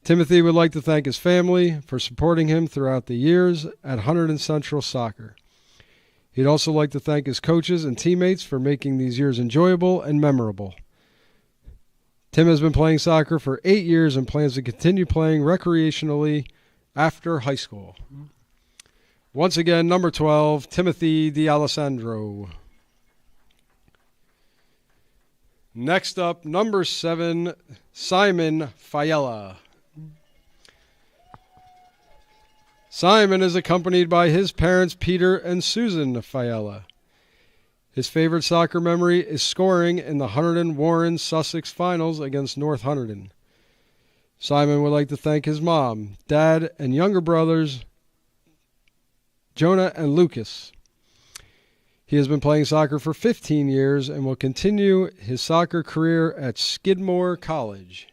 Speaker 4: Timothy would like to thank his family for supporting him throughout the years at Hunterdon Central Soccer. He'd also like to thank his coaches and teammates for making these years enjoyable and memorable. Tim has been playing soccer for 8 years and plans to continue playing recreationally after high school. Once again, number 12, Timothy D'Alessandro. Next up, number 7, Simon Fiella. Simon is accompanied by his parents, Peter and Susan Fiella. His favorite soccer memory is scoring in the Hunterdon-Warren Sussex finals against North Hunterdon. Simon would like to thank his mom, dad, and younger brothers, Jonah and Lucas. He has been playing soccer for 15 years and will continue his soccer career at Skidmore College.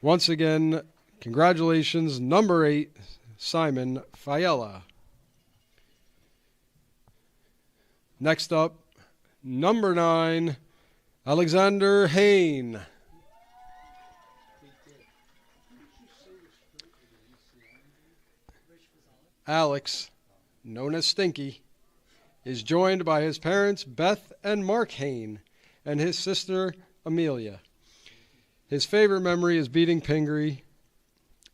Speaker 4: Once again, congratulations, number 8, Simon Fiella. Next up, number 9, Alexander Hain. Alex, known as Stinky, is joined by his parents, Beth and Mark Hain, and his sister, Amelia. His favorite memory is beating Pingree,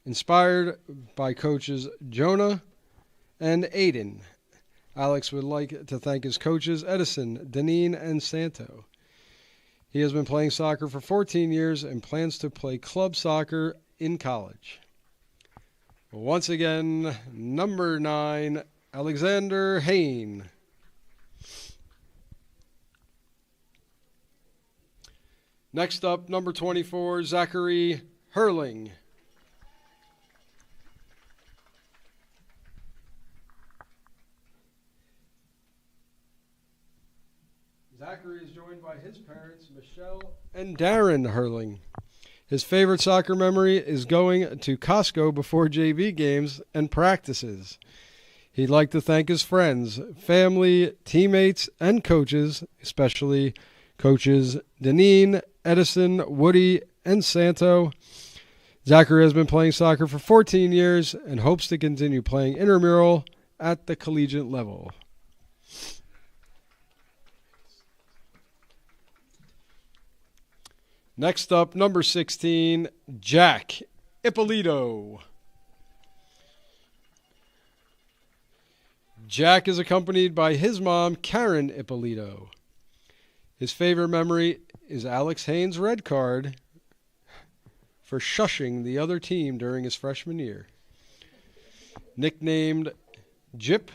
Speaker 4: inspired by coaches Jonah and Aiden. Alex would like to thank his coaches, Edison, Deneen, and Santo. He has been playing soccer for 14 years and plans to play club soccer in college. Once again, number 9, Alexander Hain. Next up, number 24, Zachary Hurling. Zachary is joined by his parents, Michelle and Darren Hurling. His favorite soccer memory is going to Costco before JV games and practices. He'd like to thank his friends, family, teammates, and coaches, especially coaches Deneen, Edison, Woody, and Santo. Zachary has been playing soccer for 14 years and hopes to continue playing intramural at the collegiate level. Next up, number 16, Jack Ippolito. Jack is accompanied by his mom, Karen Ippolito. His favorite memory is Alex Haynes' red card for shushing the other team during his freshman year. Nicknamed Jip,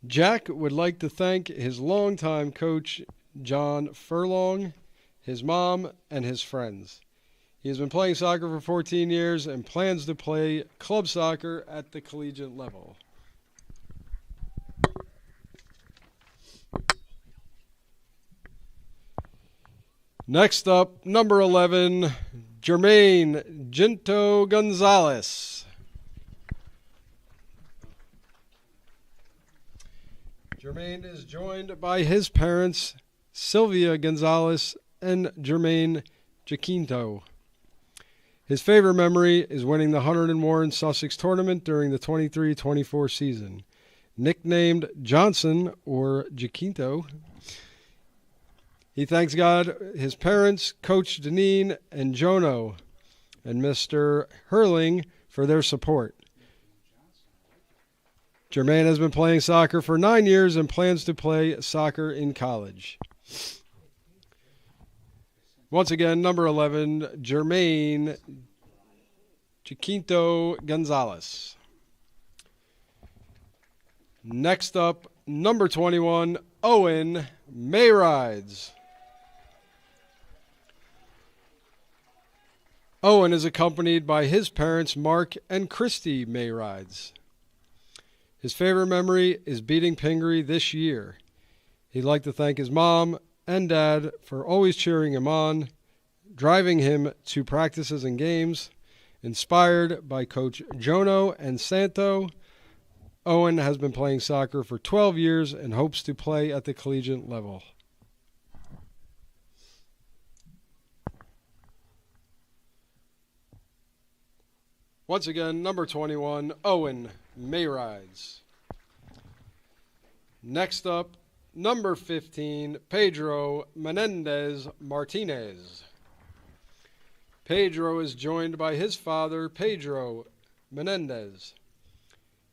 Speaker 4: Jack would like to thank his longtime coach, John Furlong, his mom, and his friends. He has been playing soccer for 14 years and plans to play club soccer at the collegiate level. Next up, number 11, Jermaine Ginto Gonzalez. Jermaine is joined by his parents, Sylvia Gonzalez and Jermaine Jacinto. His favorite memory is winning the Hunterdon Warren Sussex tournament during the 23-24 season. Nicknamed Johnson or Jacinto, he thanks God, his parents, Coach Deneen and Jono, and Mr. Hurling for their support. Jermaine has been playing soccer for 9 years and plans to play soccer in college. Once again, number 11, Jermaine Jacinto Gonzalez. Next up, number 21, Owen Mayrides. Owen is accompanied by his parents, Mark and Christy Mayrides. His favorite memory is beating Pingree this year. He'd like to thank his mom and dad for always cheering him on, driving him to practices and games. Inspired by Coach Jono and Santo, Owen has been playing soccer for 12 years and hopes to play at the collegiate level. Once again, number 21, Owen Mayrides. Next up, number 15, Pedro Menendez Martinez. Pedro is joined by his father, Pedro Menendez.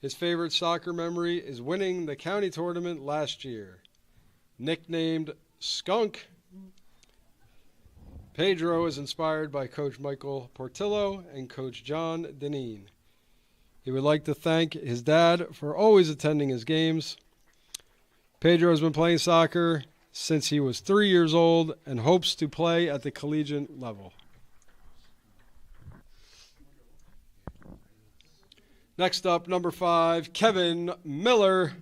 Speaker 4: His favorite soccer memory is winning the county tournament last year. Nicknamed Skunk, Pedro is inspired by Coach Michael Portillo and Coach John Deneen. He would like to thank his dad for always attending his games. Pedro has been playing soccer since he was 3 years old and hopes to play at the collegiate level. Next up, number 5, Kevin Miller.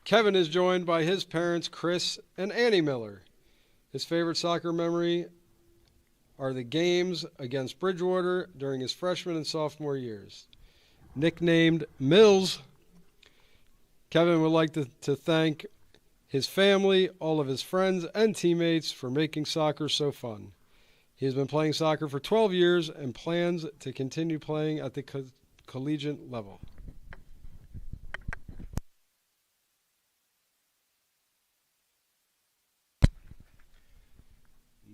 Speaker 4: Kevin is joined by his parents, Chris and Annie Miller. His favorite soccer memory are the games against Bridgewater during his freshman and sophomore years. Nicknamed Mills, Kevin would like to thank his family, all of his friends, and teammates for making soccer so fun. He has been playing soccer for 12 years and plans to continue playing at the collegiate level.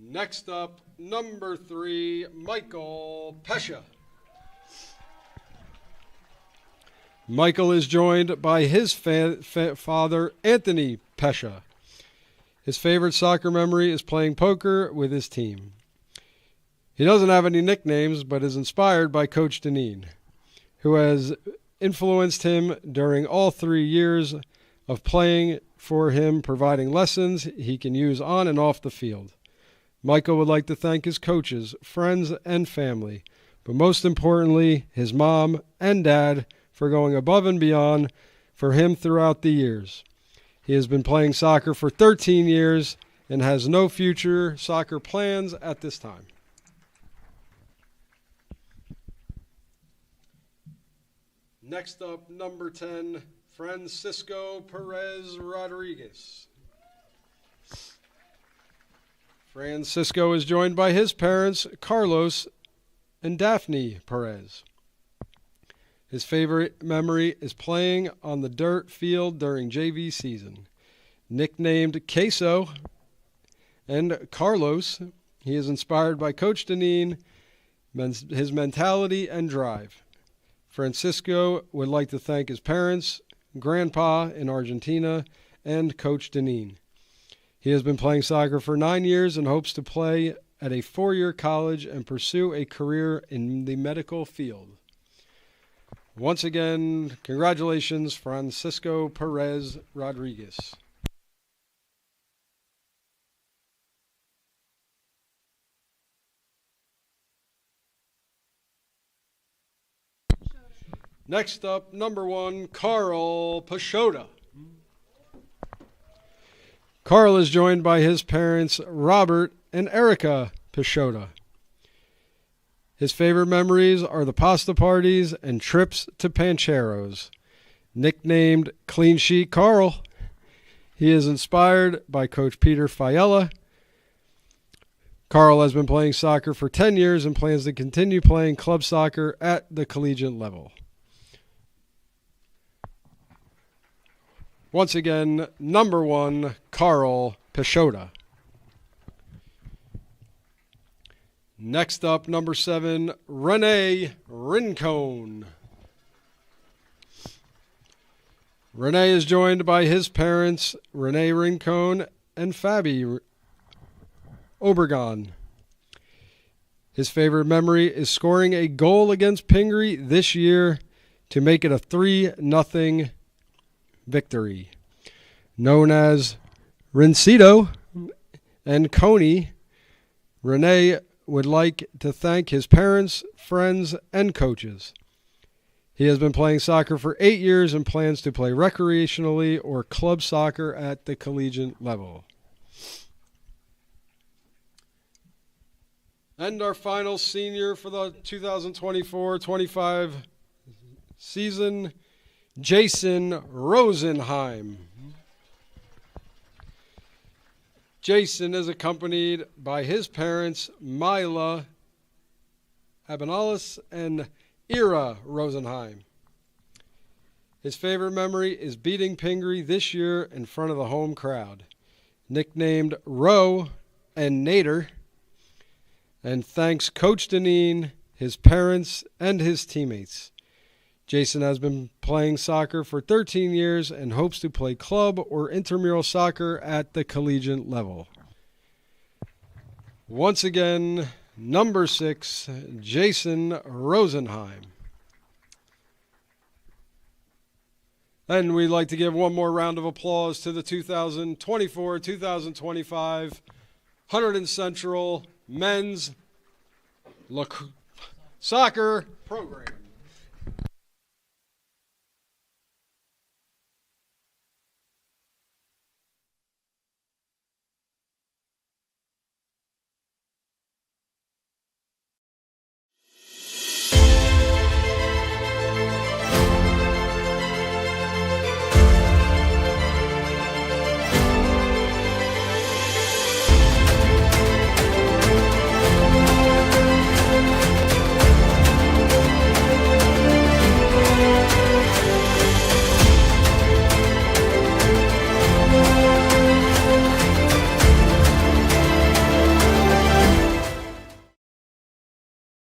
Speaker 4: Next up, number 3, Michael Pesha. Michael is joined by his father, Anthony Pesha. His favorite soccer memory is playing poker with his team. He doesn't have any nicknames, but is inspired by Coach Deneen, who has influenced him during all 3 years of playing for him, providing lessons he can use on and off the field. Michael would like to thank his coaches, friends, and family, but most importantly, his mom and dad for going above and beyond for him throughout the years. He has been playing soccer for 13 years and has no future soccer plans at this time. Next up, number 10, Francisco Perez Rodriguez. Francisco is joined by his parents, Carlos and Daphne Perez. His favorite memory is playing on the dirt field during JV season. Nicknamed Queso and Carlos, he is inspired by Coach Deneen, his mentality and drive. Francisco would like to thank his parents, Grandpa in Argentina, and Coach Deneen. He has been playing soccer for 9 years and hopes to play at a 4-year college and pursue a career in the medical field. Once again, congratulations, Francisco Perez Rodriguez. Next up, number 1, Carl Pashota. Carl is joined by his parents, Robert and Erica Pashota. His favorite memories are the pasta parties and trips to Pancheros. Nicknamed Clean Sheet Carl, he is inspired by Coach Peter Fiella. Carl has been playing soccer for 10 years and plans to continue playing club soccer at the collegiate level. Once again, number 1, Carl Peixoto. Next up, number 7, Renee Rincon. Renee is joined by his parents, Renee Rincon and Fabi Obregon. His favorite memory is scoring a goal against Pingree this year to make it a 3-0 victory. Known as Rincito and Coney, Renee would like to thank his parents, friends, and coaches. He has been playing soccer for 8 years and plans to play recreationally or club soccer at the collegiate level. And our final senior for the 2024-25 season, Jason Rosenheim. Jason is accompanied by his parents, Mila Abanalis and Ira Rosenheim. His favorite memory is beating Pingree this year in front of the home crowd. Nicknamed Ro and Nader, and thanks Coach Deneen, his parents, and his teammates. Jason has been playing soccer for 13 years and hopes to play club or intramural soccer at the collegiate level. Once again, number 6, Jason Rosenheim. And we'd like to give one more round of applause to the 2024-2025 Hunterdon Central Men's Soccer Program.